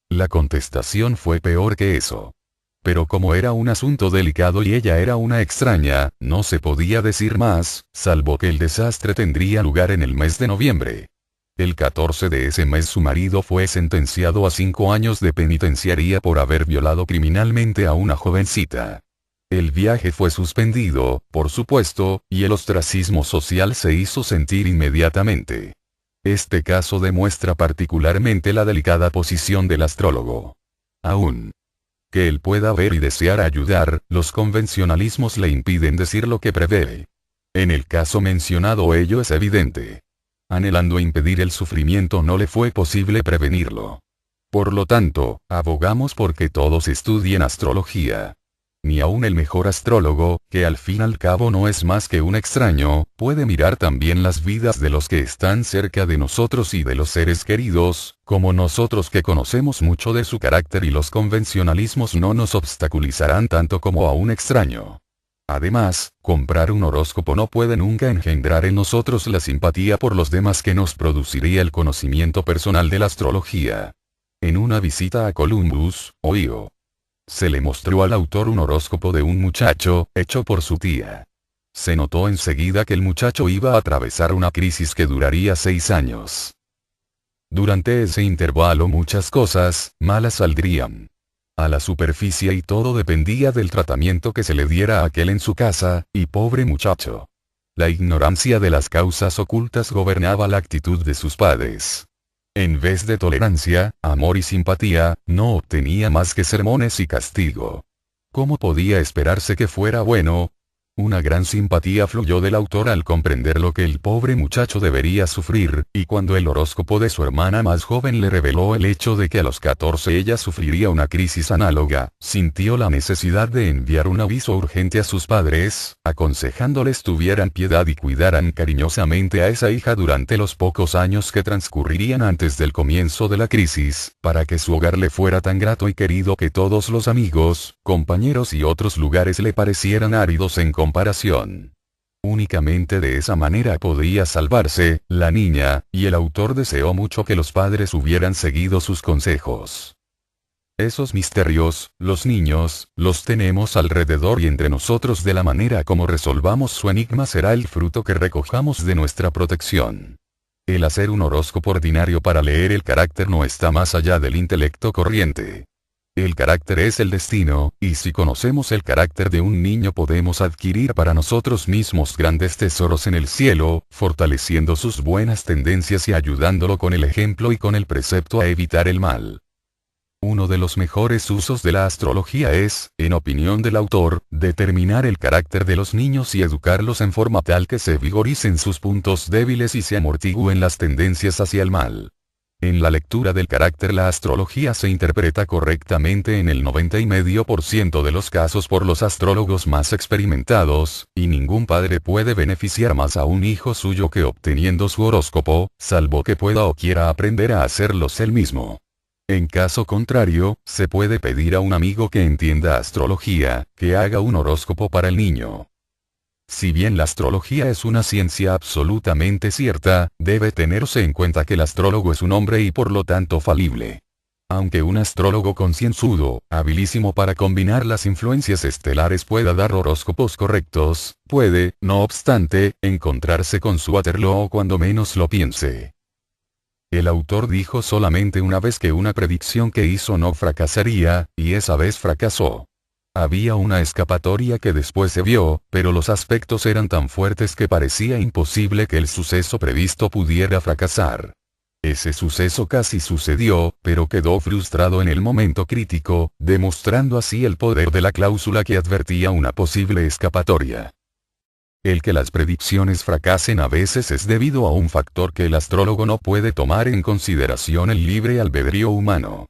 La contestación fue peor que eso. Pero como era un asunto delicado y ella era una extraña, no se podía decir más, salvo que el desastre tendría lugar en el mes de noviembre. El 14 de ese mes su marido fue sentenciado a 5 años de penitenciaría por haber violado criminalmente a una jovencita. El viaje fue suspendido, por supuesto, y el ostracismo social se hizo sentir inmediatamente. Este caso demuestra particularmente la delicada posición del astrólogo. Aún que él pueda ver y desear ayudar, los convencionalismos le impiden decir lo que prevé. En el caso mencionado ello es evidente. Anhelando impedir el sufrimiento no le fue posible prevenirlo. Por lo tanto, abogamos porque todos estudien astrología. Ni aun el mejor astrólogo, que al fin y al cabo no es más que un extraño, puede mirar también las vidas de los que están cerca de nosotros y de los seres queridos, como nosotros que conocemos mucho de su carácter, y los convencionalismos no nos obstaculizarán tanto como a un extraño. Además, comprar un horóscopo no puede nunca engendrar en nosotros la simpatía por los demás que nos produciría el conocimiento personal de la astrología. En una visita a Columbus, Ohio, se le mostró al autor un horóscopo de un muchacho, hecho por su tía. Se notó enseguida que el muchacho iba a atravesar una crisis que duraría 6 años. Durante ese intervalo muchas cosas malas saldrían a la superficie y todo dependía del tratamiento que se le diera a aquel en su casa, y pobre muchacho. La ignorancia de las causas ocultas gobernaba la actitud de sus padres. En vez de tolerancia, amor y simpatía, no obtenía más que sermones y castigo. ¿Cómo podía esperarse que fuera bueno? Una gran simpatía fluyó del autor al comprender lo que el pobre muchacho debería sufrir, y cuando el horóscopo de su hermana más joven le reveló el hecho de que a los 14 ella sufriría una crisis análoga, sintió la necesidad de enviar un aviso urgente a sus padres, aconsejándoles tuvieran piedad y cuidaran cariñosamente a esa hija durante los pocos años que transcurrirían antes del comienzo de la crisis, para que su hogar le fuera tan grato y querido que todos los amigos, compañeros y otros lugares le parecieran áridos en comparación. Únicamente de esa manera podría salvarse la niña, y el autor deseó mucho que los padres hubieran seguido sus consejos. Esos misterios, los niños, los tenemos alrededor y entre nosotros. De la manera como resolvamos su enigma será el fruto que recojamos de nuestra protección. El hacer un horóscopo ordinario para leer el carácter no está más allá del intelecto corriente. El carácter es el destino, y si conocemos el carácter de un niño podemos adquirir para nosotros mismos grandes tesoros en el cielo, fortaleciendo sus buenas tendencias y ayudándolo con el ejemplo y con el precepto a evitar el mal. Uno de los mejores usos de la astrología es, en opinión del autor, determinar el carácter de los niños y educarlos en forma tal que se vigoricen sus puntos débiles y se amortigúen las tendencias hacia el mal. En la lectura del carácter la astrología se interpreta correctamente en el 90,5% de los casos por los astrólogos más experimentados, y ningún padre puede beneficiar más a un hijo suyo que obteniendo su horóscopo, salvo que pueda o quiera aprender a hacerlos él mismo. En caso contrario, se puede pedir a un amigo que entienda astrología, que haga un horóscopo para el niño. Si bien la astrología es una ciencia absolutamente cierta, debe tenerse en cuenta que el astrólogo es un hombre y por lo tanto falible. Aunque un astrólogo concienzudo, habilísimo para combinar las influencias estelares pueda dar horóscopos correctos, puede, no obstante, encontrarse con su Waterloo cuando menos lo piense. El autor dijo solamente una vez que una predicción que hizo no fracasaría, y esa vez fracasó. Había una escapatoria que después se vio, pero los aspectos eran tan fuertes que parecía imposible que el suceso previsto pudiera fracasar. Ese suceso casi sucedió, pero quedó frustrado en el momento crítico, demostrando así el poder de la cláusula que advertía una posible escapatoria. El que las predicciones fracasen a veces es debido a un factor que el astrólogo no puede tomar en consideración: el libre albedrío humano.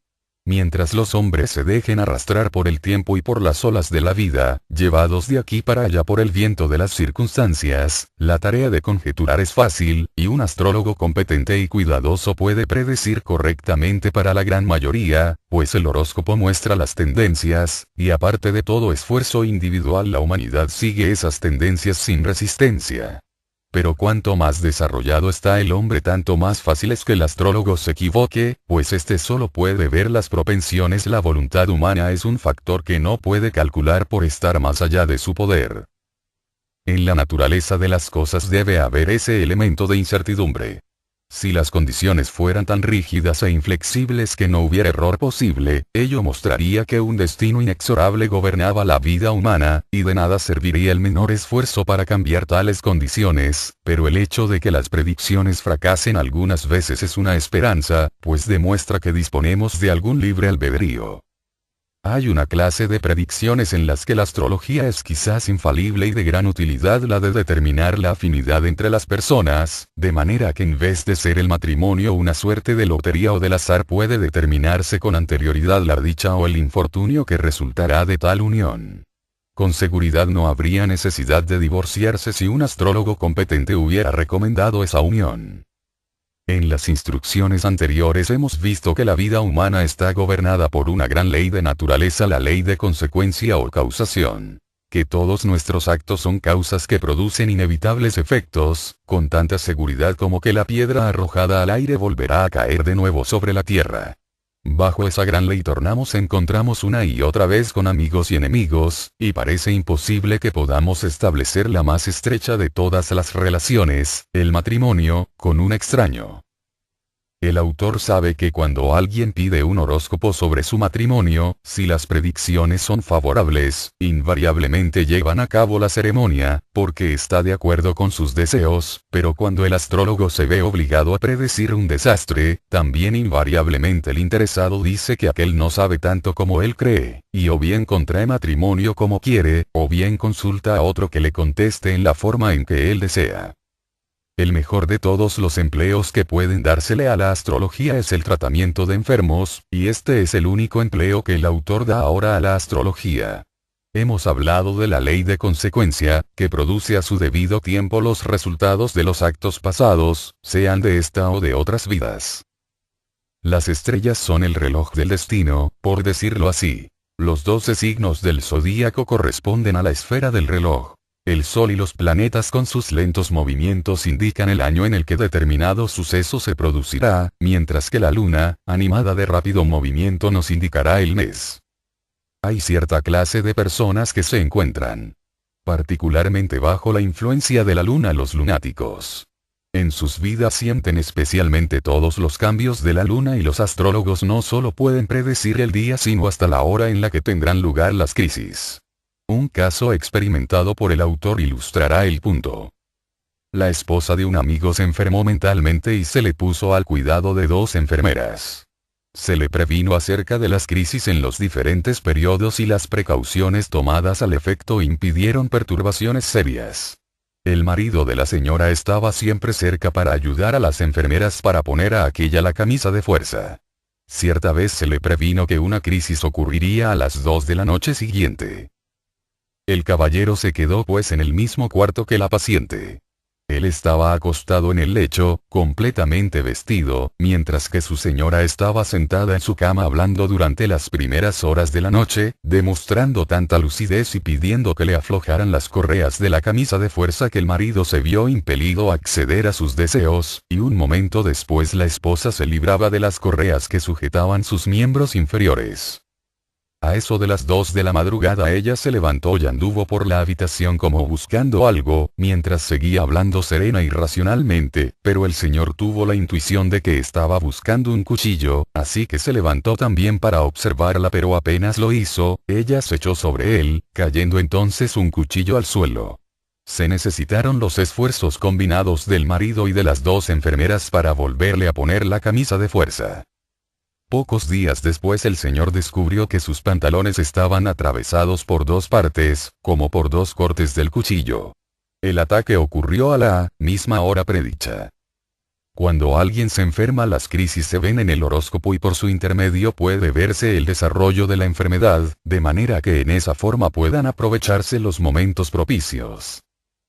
Mientras los hombres se dejen arrastrar por el tiempo y por las olas de la vida, llevados de aquí para allá por el viento de las circunstancias, la tarea de conjeturar es fácil, y un astrólogo competente y cuidadoso puede predecir correctamente para la gran mayoría, pues el horóscopo muestra las tendencias, y aparte de todo esfuerzo individual la humanidad sigue esas tendencias sin resistencia. Pero cuanto más desarrollado está el hombre, tanto más fácil es que el astrólogo se equivoque, pues este solo puede ver las propensiones. La voluntad humana es un factor que no puede calcular por estar más allá de su poder. En la naturaleza de las cosas debe haber ese elemento de incertidumbre. Si las condiciones fueran tan rígidas e inflexibles que no hubiera error posible, ello mostraría que un destino inexorable gobernaba la vida humana, y de nada serviría el menor esfuerzo para cambiar tales condiciones, pero el hecho de que las predicciones fracasen algunas veces es una esperanza, pues demuestra que disponemos de algún libre albedrío. Hay una clase de predicciones en las que la astrología es quizás infalible y de gran utilidad: la de determinar la afinidad entre las personas, de manera que en vez de ser el matrimonio una suerte de lotería o del azar, puede determinarse con anterioridad la dicha o el infortunio que resultará de tal unión. Con seguridad no habría necesidad de divorciarse si un astrólogo competente hubiera recomendado esa unión. En las instrucciones anteriores hemos visto que la vida humana está gobernada por una gran ley de naturaleza, la ley de consecuencia o causación. Que todos nuestros actos son causas que producen inevitables efectos, con tanta seguridad como que la piedra arrojada al aire volverá a caer de nuevo sobre la tierra. Bajo esa gran ley encontramos una y otra vez con amigos y enemigos, y parece imposible que podamos establecer la más estrecha de todas las relaciones, el matrimonio, con un extraño. El autor sabe que cuando alguien pide un horóscopo sobre su matrimonio, si las predicciones son favorables, invariablemente llevan a cabo la ceremonia, porque está de acuerdo con sus deseos, pero cuando el astrólogo se ve obligado a predecir un desastre, también invariablemente el interesado dice que aquel no sabe tanto como él cree, y o bien contrae matrimonio como quiere, o bien consulta a otro que le conteste en la forma en que él desea. El mejor de todos los empleos que pueden dársele a la astrología es el tratamiento de enfermos, y este es el único empleo que el autor da ahora a la astrología. Hemos hablado de la ley de consecuencia, que produce a su debido tiempo los resultados de los actos pasados, sean de esta o de otras vidas. Las estrellas son el reloj del destino, por decirlo así. Los 12 signos del zodíaco corresponden a la esfera del reloj. El Sol y los planetas con sus lentos movimientos indican el año en el que determinado suceso se producirá, mientras que la Luna, animada de rápido movimiento, nos indicará el mes. Hay cierta clase de personas que se encuentran particularmente bajo la influencia de la Luna: los lunáticos. En sus vidas sienten especialmente todos los cambios de la Luna, y los astrólogos no solo pueden predecir el día sino hasta la hora en la que tendrán lugar las crisis. Un caso experimentado por el autor ilustrará el punto. La esposa de un amigo se enfermó mentalmente y se le puso al cuidado de 2 enfermeras. Se le previno acerca de las crisis en los diferentes periodos y las precauciones tomadas al efecto impidieron perturbaciones serias. El marido de la señora estaba siempre cerca para ayudar a las enfermeras para poner a aquella la camisa de fuerza. Cierta vez se le previno que una crisis ocurriría a las 2 de la noche siguiente. El caballero se quedó pues en el mismo cuarto que la paciente. Él estaba acostado en el lecho, completamente vestido, mientras que su señora estaba sentada en su cama hablando durante las primeras horas de la noche, demostrando tanta lucidez y pidiendo que le aflojaran las correas de la camisa de fuerza que el marido se vio impelido a acceder a sus deseos, y un momento después la esposa se libraba de las correas que sujetaban sus miembros inferiores. A eso de las 2 de la madrugada ella se levantó y anduvo por la habitación como buscando algo, mientras seguía hablando serena y racionalmente, pero el señor tuvo la intuición de que estaba buscando un cuchillo, así que se levantó también para observarla, pero apenas lo hizo, ella se echó sobre él, cayendo entonces un cuchillo al suelo. Se necesitaron los esfuerzos combinados del marido y de las 2 enfermeras para volverle a poner la camisa de fuerza. Pocos días después el señor descubrió que sus pantalones estaban atravesados por 2 partes, como por 2 cortes del cuchillo. El ataque ocurrió a la misma hora predicha. Cuando alguien se enferma, las crisis se ven en el horóscopo y por su intermedio puede verse el desarrollo de la enfermedad, de manera que en esa forma puedan aprovecharse los momentos propicios.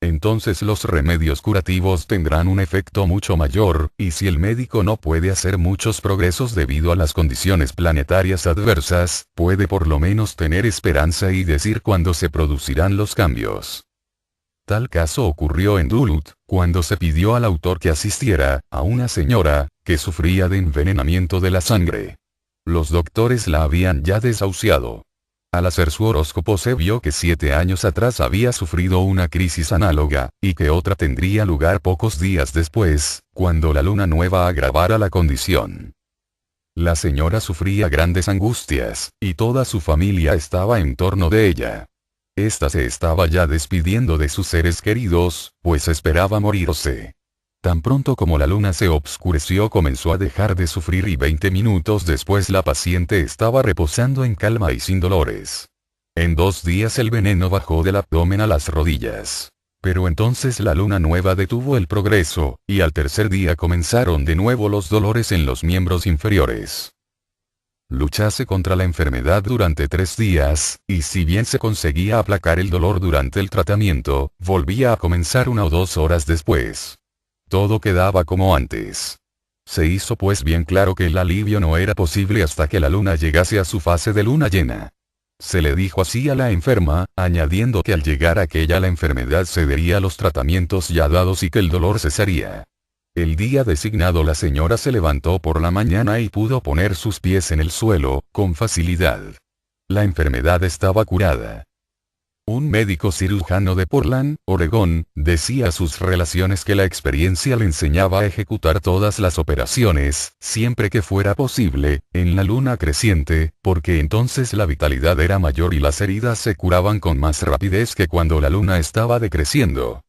Entonces los remedios curativos tendrán un efecto mucho mayor, y si el médico no puede hacer muchos progresos debido a las condiciones planetarias adversas, puede por lo menos tener esperanza y decir cuándo se producirán los cambios. Tal caso ocurrió en Duluth, cuando se pidió al autor que asistiera a una señora que sufría de envenenamiento de la sangre. Los doctores la habían ya desahuciado. Al hacer su horóscopo se vio que 7 años atrás había sufrido una crisis análoga, y que otra tendría lugar pocos días después, cuando la luna nueva agravara la condición. La señora sufría grandes angustias, y toda su familia estaba en torno de ella. Esta se estaba ya despidiendo de sus seres queridos, pues esperaba morirse. Tan pronto como la luna se obscureció comenzó a dejar de sufrir y 20 minutos después la paciente estaba reposando en calma y sin dolores. En 2 días el veneno bajó del abdomen a las rodillas. Pero entonces la luna nueva detuvo el progreso, y al tercer día comenzaron de nuevo los dolores en los miembros inferiores. Luchase contra la enfermedad durante 3 días, y si bien se conseguía aplacar el dolor durante el tratamiento, volvía a comenzar 1 o 2 horas después. Todo quedaba como antes. Se hizo pues bien claro que el alivio no era posible hasta que la luna llegase a su fase de luna llena. Se le dijo así a la enferma, añadiendo que al llegar aquella la enfermedad cedería a los tratamientos ya dados y que el dolor cesaría. El día designado la señora se levantó por la mañana y pudo poner sus pies en el suelo, con facilidad. La enfermedad estaba curada. Un médico cirujano de Portland, Oregón, decía a sus relaciones que la experiencia le enseñaba a ejecutar todas las operaciones, siempre que fuera posible, en la luna creciente, porque entonces la vitalidad era mayor y las heridas se curaban con más rapidez que cuando la luna estaba decreciendo.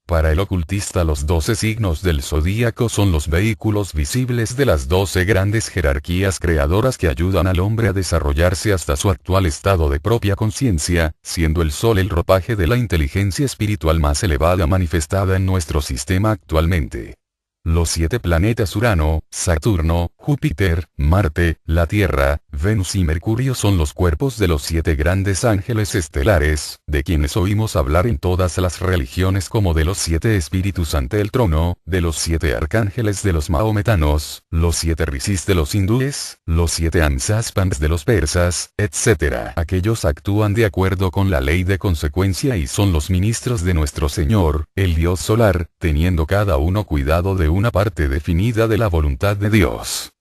Para el ocultista los 12 signos del zodíaco son los vehículos visibles de las 12 grandes jerarquías creadoras que ayudan al hombre a desarrollarse hasta su actual estado de propia conciencia, siendo el Sol el ropaje de la inteligencia espiritual más elevada manifestada en nuestro sistema actualmente. Los 7 planetas Urano, Saturno, Júpiter, Marte, la Tierra, Venus y Mercurio son los cuerpos de los 7 grandes ángeles estelares, de quienes oímos hablar en todas las religiones como de los 7 espíritus ante el trono, de los 7 arcángeles de los maometanos, los 7 rishis de los hindúes, los 7 amsaspans de los persas, etc. Aquellos actúan de acuerdo con la ley de consecuencia y son los ministros de nuestro Señor, el Dios solar, teniendo cada uno cuidado de una parte definida de la voluntad de Dios.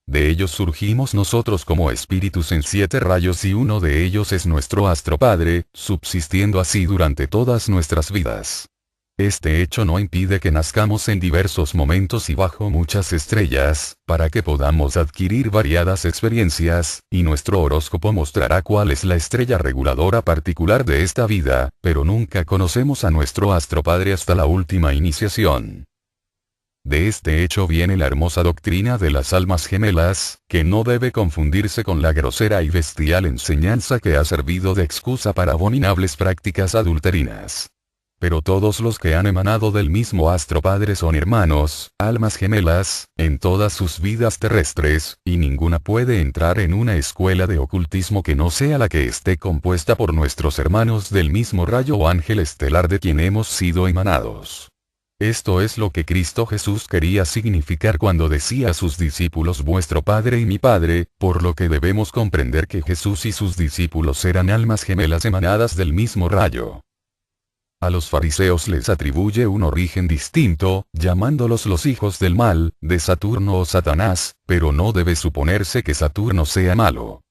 De ellos surgimos nosotros como espíritus en 7 rayos y uno de ellos es nuestro astro padre, subsistiendo así durante todas nuestras vidas. Este hecho no impide que nazcamos en diversos momentos y bajo muchas estrellas, para que podamos adquirir variadas experiencias, y nuestro horóscopo mostrará cuál es la estrella reguladora particular de esta vida, pero nunca conocemos a nuestro astro padre hasta la última iniciación. De este hecho viene la hermosa doctrina de las almas gemelas, que no debe confundirse con la grosera y bestial enseñanza que ha servido de excusa para abominables prácticas adulterinas. Pero todos los que han emanado del mismo astro padre son hermanos, almas gemelas, en todas sus vidas terrestres, y ninguna puede entrar en una escuela de ocultismo que no sea la que esté compuesta por nuestros hermanos del mismo rayo o ángel estelar de quien hemos sido emanados. Esto es lo que Cristo Jesús quería significar cuando decía a sus discípulos vuestro Padre y mi Padre, por lo que debemos comprender que Jesús y sus discípulos eran almas gemelas emanadas del mismo rayo. A los fariseos les atribuye un origen distinto, llamándolos los hijos del mal, de Saturno o Satanás, pero no debe suponerse que Saturno sea malo.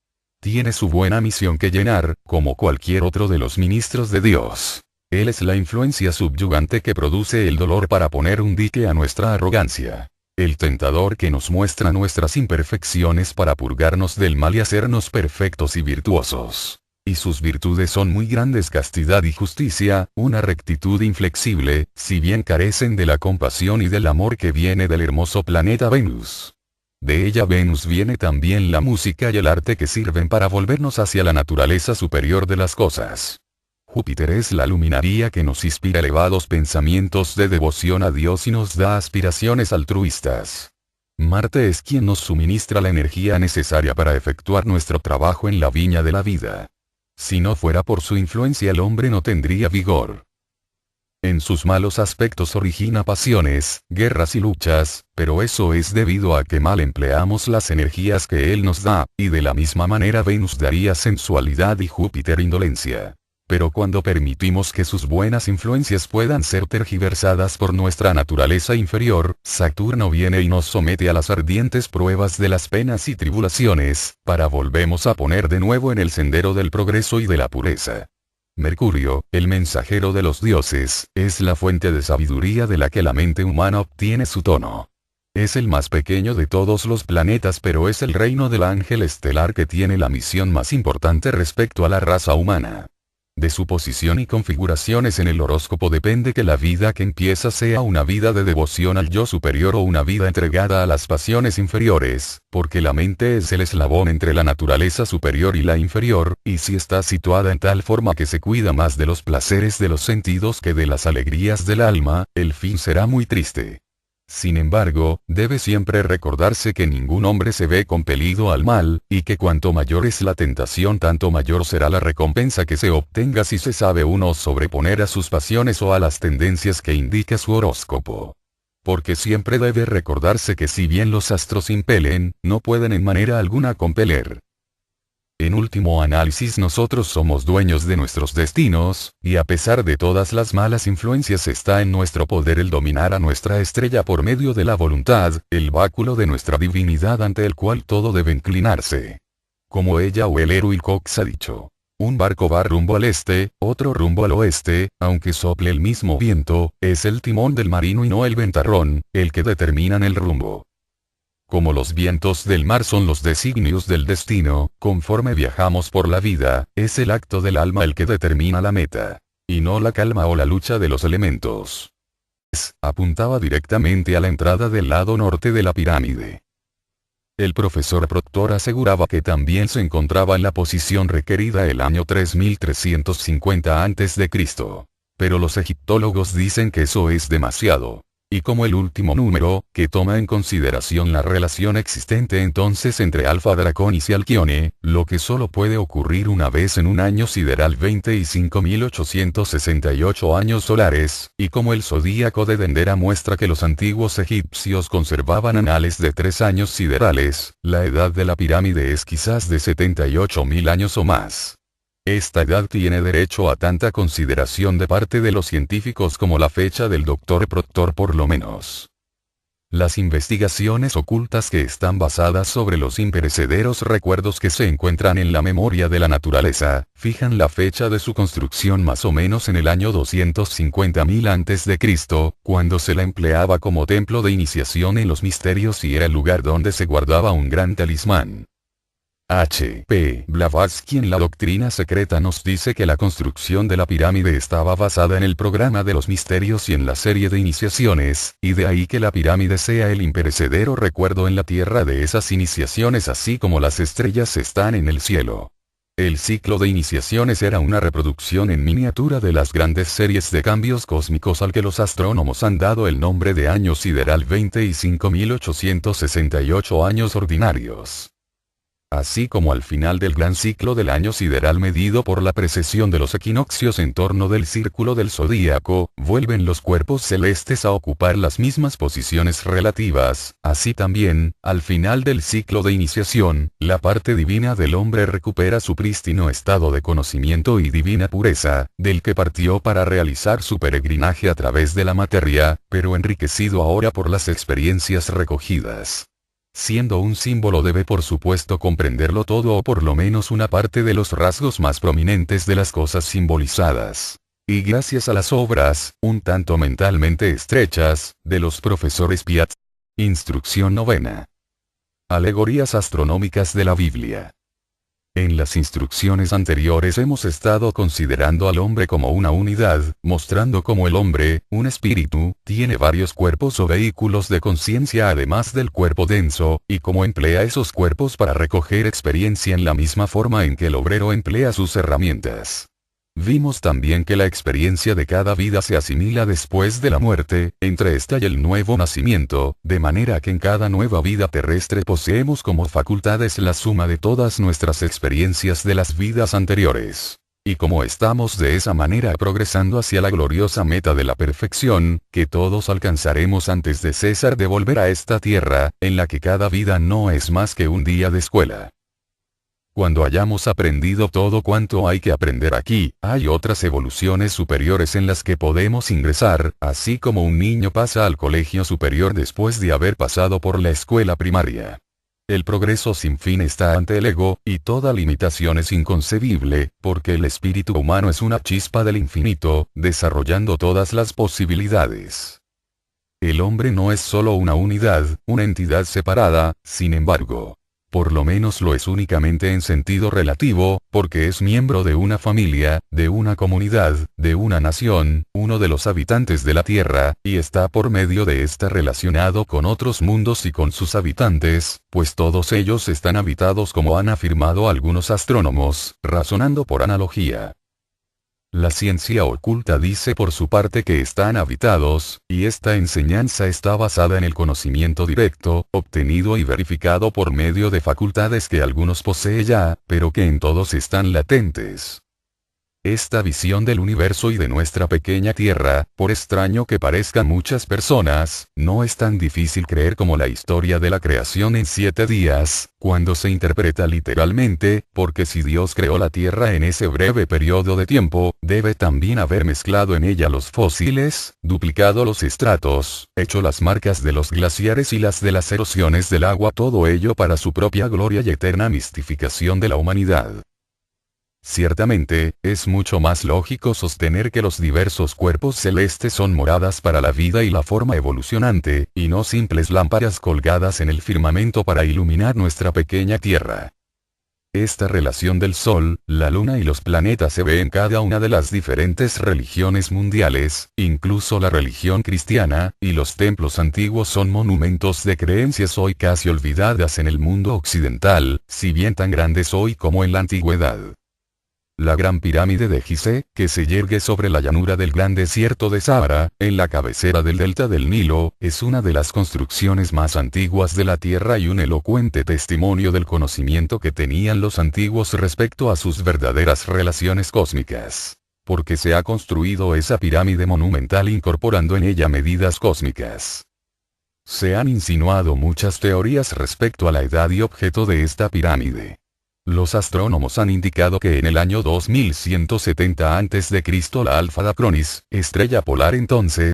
Tiene su buena misión que llenar, como cualquier otro de los ministros de Dios. Él es la influencia subyugante que produce el dolor para poner un dique a nuestra arrogancia. El tentador que nos muestra nuestras imperfecciones para purgarnos del mal y hacernos perfectos y virtuosos. Y sus virtudes son muy grandes: castidad y justicia, una rectitud inflexible, si bien carecen de la compasión y del amor que viene del hermoso planeta Venus. De ella Venus viene también la música y el arte que sirven para volvernos hacia la naturaleza superior de las cosas. Júpiter es la luminaria que nos inspira elevados pensamientos de devoción a Dios y nos da aspiraciones altruistas. Marte es quien nos suministra la energía necesaria para efectuar nuestro trabajo en la viña de la vida. Si no fuera por su influencia el hombre no tendría vigor. En sus malos aspectos origina pasiones, guerras y luchas, pero eso es debido a que mal empleamos las energías que él nos da, y de la misma manera Venus daría sensualidad y Júpiter indolencia. Pero cuando permitimos que sus buenas influencias puedan ser tergiversadas por nuestra naturaleza inferior, Saturno viene y nos somete a las ardientes pruebas de las penas y tribulaciones, para volvernos a poner de nuevo en el sendero del progreso y de la pureza. Mercurio, el mensajero de los dioses, es la fuente de sabiduría de la que la mente humana obtiene su tono. Es el más pequeño de todos los planetas, pero es el reino del ángel estelar que tiene la misión más importante respecto a la raza humana. De su posición y configuraciones en el horóscopo depende que la vida que empieza sea una vida de devoción al yo superior o una vida entregada a las pasiones inferiores, porque la mente es el eslabón entre la naturaleza superior y la inferior, y si está situada en tal forma que se cuida más de los placeres de los sentidos que de las alegrías del alma, el fin será muy triste. Sin embargo, debe siempre recordarse que ningún hombre se ve compelido al mal, y que cuanto mayor es la tentación tanto mayor será la recompensa que se obtenga si se sabe uno sobreponer a sus pasiones o a las tendencias que indica su horóscopo. Porque siempre debe recordarse que si bien los astros impelen, no pueden en manera alguna compeler. En último análisis nosotros somos dueños de nuestros destinos, y a pesar de todas las malas influencias está en nuestro poder el dominar a nuestra estrella por medio de la voluntad, el báculo de nuestra divinidad ante el cual todo debe inclinarse. Como ella o el héroe Cox ha dicho, un barco va rumbo al este, otro rumbo al oeste, aunque sople el mismo viento, es el timón del marino y no el ventarrón, el que determinan el rumbo. Como los vientos del mar son los designios del destino, conforme viajamos por la vida, es el acto del alma el que determina la meta, y no la calma o la lucha de los elementos. Apuntaba directamente a la entrada del lado norte de la pirámide. El profesor Proctor aseguraba que también se encontraba en la posición requerida el año 3350 a.C. Pero los egiptólogos dicen que eso es demasiado. Y como el último número, que toma en consideración la relación existente entonces entre Alfa Draconis y Alquione, lo que solo puede ocurrir una vez en un año sideral 25.868 años solares, y como el zodíaco de Dendera muestra que los antiguos egipcios conservaban anales de 3 años siderales, la edad de la pirámide es quizás de 78.000 años o más. Esta edad tiene derecho a tanta consideración de parte de los científicos como la fecha del Dr. Proctor por lo menos. Las investigaciones ocultas que están basadas sobre los imperecederos recuerdos que se encuentran en la memoria de la naturaleza, fijan la fecha de su construcción más o menos en el año 250.000 a.C., cuando se la empleaba como templo de iniciación en los misterios y era el lugar donde se guardaba un gran talismán. H. P. Blavatsky en la doctrina secreta nos dice que la construcción de la pirámide estaba basada en el programa de los misterios y en la serie de iniciaciones, y de ahí que la pirámide sea el imperecedero recuerdo en la tierra de esas iniciaciones así como las estrellas están en el cielo. El ciclo de iniciaciones era una reproducción en miniatura de las grandes series de cambios cósmicos al que los astrónomos han dado el nombre de año sideral 20 y 5.868 años ordinarios. Así como al final del gran ciclo del año sideral medido por la precesión de los equinoccios en torno del círculo del zodíaco, vuelven los cuerpos celestes a ocupar las mismas posiciones relativas, así también, al final del ciclo de iniciación, la parte divina del hombre recupera su prístino estado de conocimiento y divina pureza, del que partió para realizar su peregrinaje a través de la materia, pero enriquecido ahora por las experiencias recogidas. Siendo un símbolo debe por supuesto comprenderlo todo o por lo menos una parte de los rasgos más prominentes de las cosas simbolizadas. Y gracias a las obras, un tanto mentalmente estrechas, de los profesores Piat. Instrucción novena. Alegorías astronómicas de la Biblia. En las instrucciones anteriores hemos estado considerando al hombre como una unidad, mostrando cómo el hombre, un espíritu, tiene varios cuerpos o vehículos de conciencia además del cuerpo denso, y cómo emplea esos cuerpos para recoger experiencia en la misma forma en que el obrero emplea sus herramientas. Vimos también que la experiencia de cada vida se asimila después de la muerte, entre esta y el nuevo nacimiento, de manera que en cada nueva vida terrestre poseemos como facultades la suma de todas nuestras experiencias de las vidas anteriores. Y como estamos de esa manera progresando hacia la gloriosa meta de la perfección, que todos alcanzaremos antes de cesar de volver a esta tierra, en la que cada vida no es más que un día de escuela. Cuando hayamos aprendido todo cuanto hay que aprender aquí, hay otras evoluciones superiores en las que podemos ingresar, así como un niño pasa al colegio superior después de haber pasado por la escuela primaria. El progreso sin fin está ante el ego, y toda limitación es inconcebible, porque el espíritu humano es una chispa del infinito, desarrollando todas las posibilidades. El hombre no es solo una unidad, una entidad separada, sin embargo. Por lo menos lo es únicamente en sentido relativo, porque es miembro de una familia, de una comunidad, de una nación, uno de los habitantes de la Tierra, y está por medio de esta relacionado con otros mundos y con sus habitantes, pues todos ellos están habitados como han afirmado algunos astrónomos, razonando por analogía. La ciencia oculta dice por su parte que están habitados, y esta enseñanza está basada en el conocimiento directo, obtenido y verificado por medio de facultades que algunos poseen ya, pero que en todos están latentes. Esta visión del universo y de nuestra pequeña Tierra, por extraño que parezcan muchas personas, no es tan difícil creer como la historia de la creación en 7 días, cuando se interpreta literalmente, porque si Dios creó la Tierra en ese breve periodo de tiempo, debe también haber mezclado en ella los fósiles, duplicado los estratos, hecho las marcas de los glaciares y las de las erosiones del agua, todo ello para su propia gloria y eterna mistificación de la humanidad. Ciertamente, es mucho más lógico sostener que los diversos cuerpos celestes son moradas para la vida y la forma evolucionante, y no simples lámparas colgadas en el firmamento para iluminar nuestra pequeña Tierra. Esta relación del Sol, la Luna y los planetas se ve en cada una de las diferentes religiones mundiales, incluso la religión cristiana, y los templos antiguos son monumentos de creencias hoy casi olvidadas en el mundo occidental, si bien tan grandes hoy como en la antigüedad. La gran pirámide de Gizeh, que se yergue sobre la llanura del gran desierto de Sahara, en la cabecera del delta del Nilo, es una de las construcciones más antiguas de la Tierra y un elocuente testimonio del conocimiento que tenían los antiguos respecto a sus verdaderas relaciones cósmicas. Porque se ha construido esa pirámide monumental incorporando en ella medidas cósmicas. Se han insinuado muchas teorías respecto a la edad y objeto de esta pirámide. Los astrónomos han indicado que en el año 2170 a.C. la Alfa Draconis, estrella polar entonces,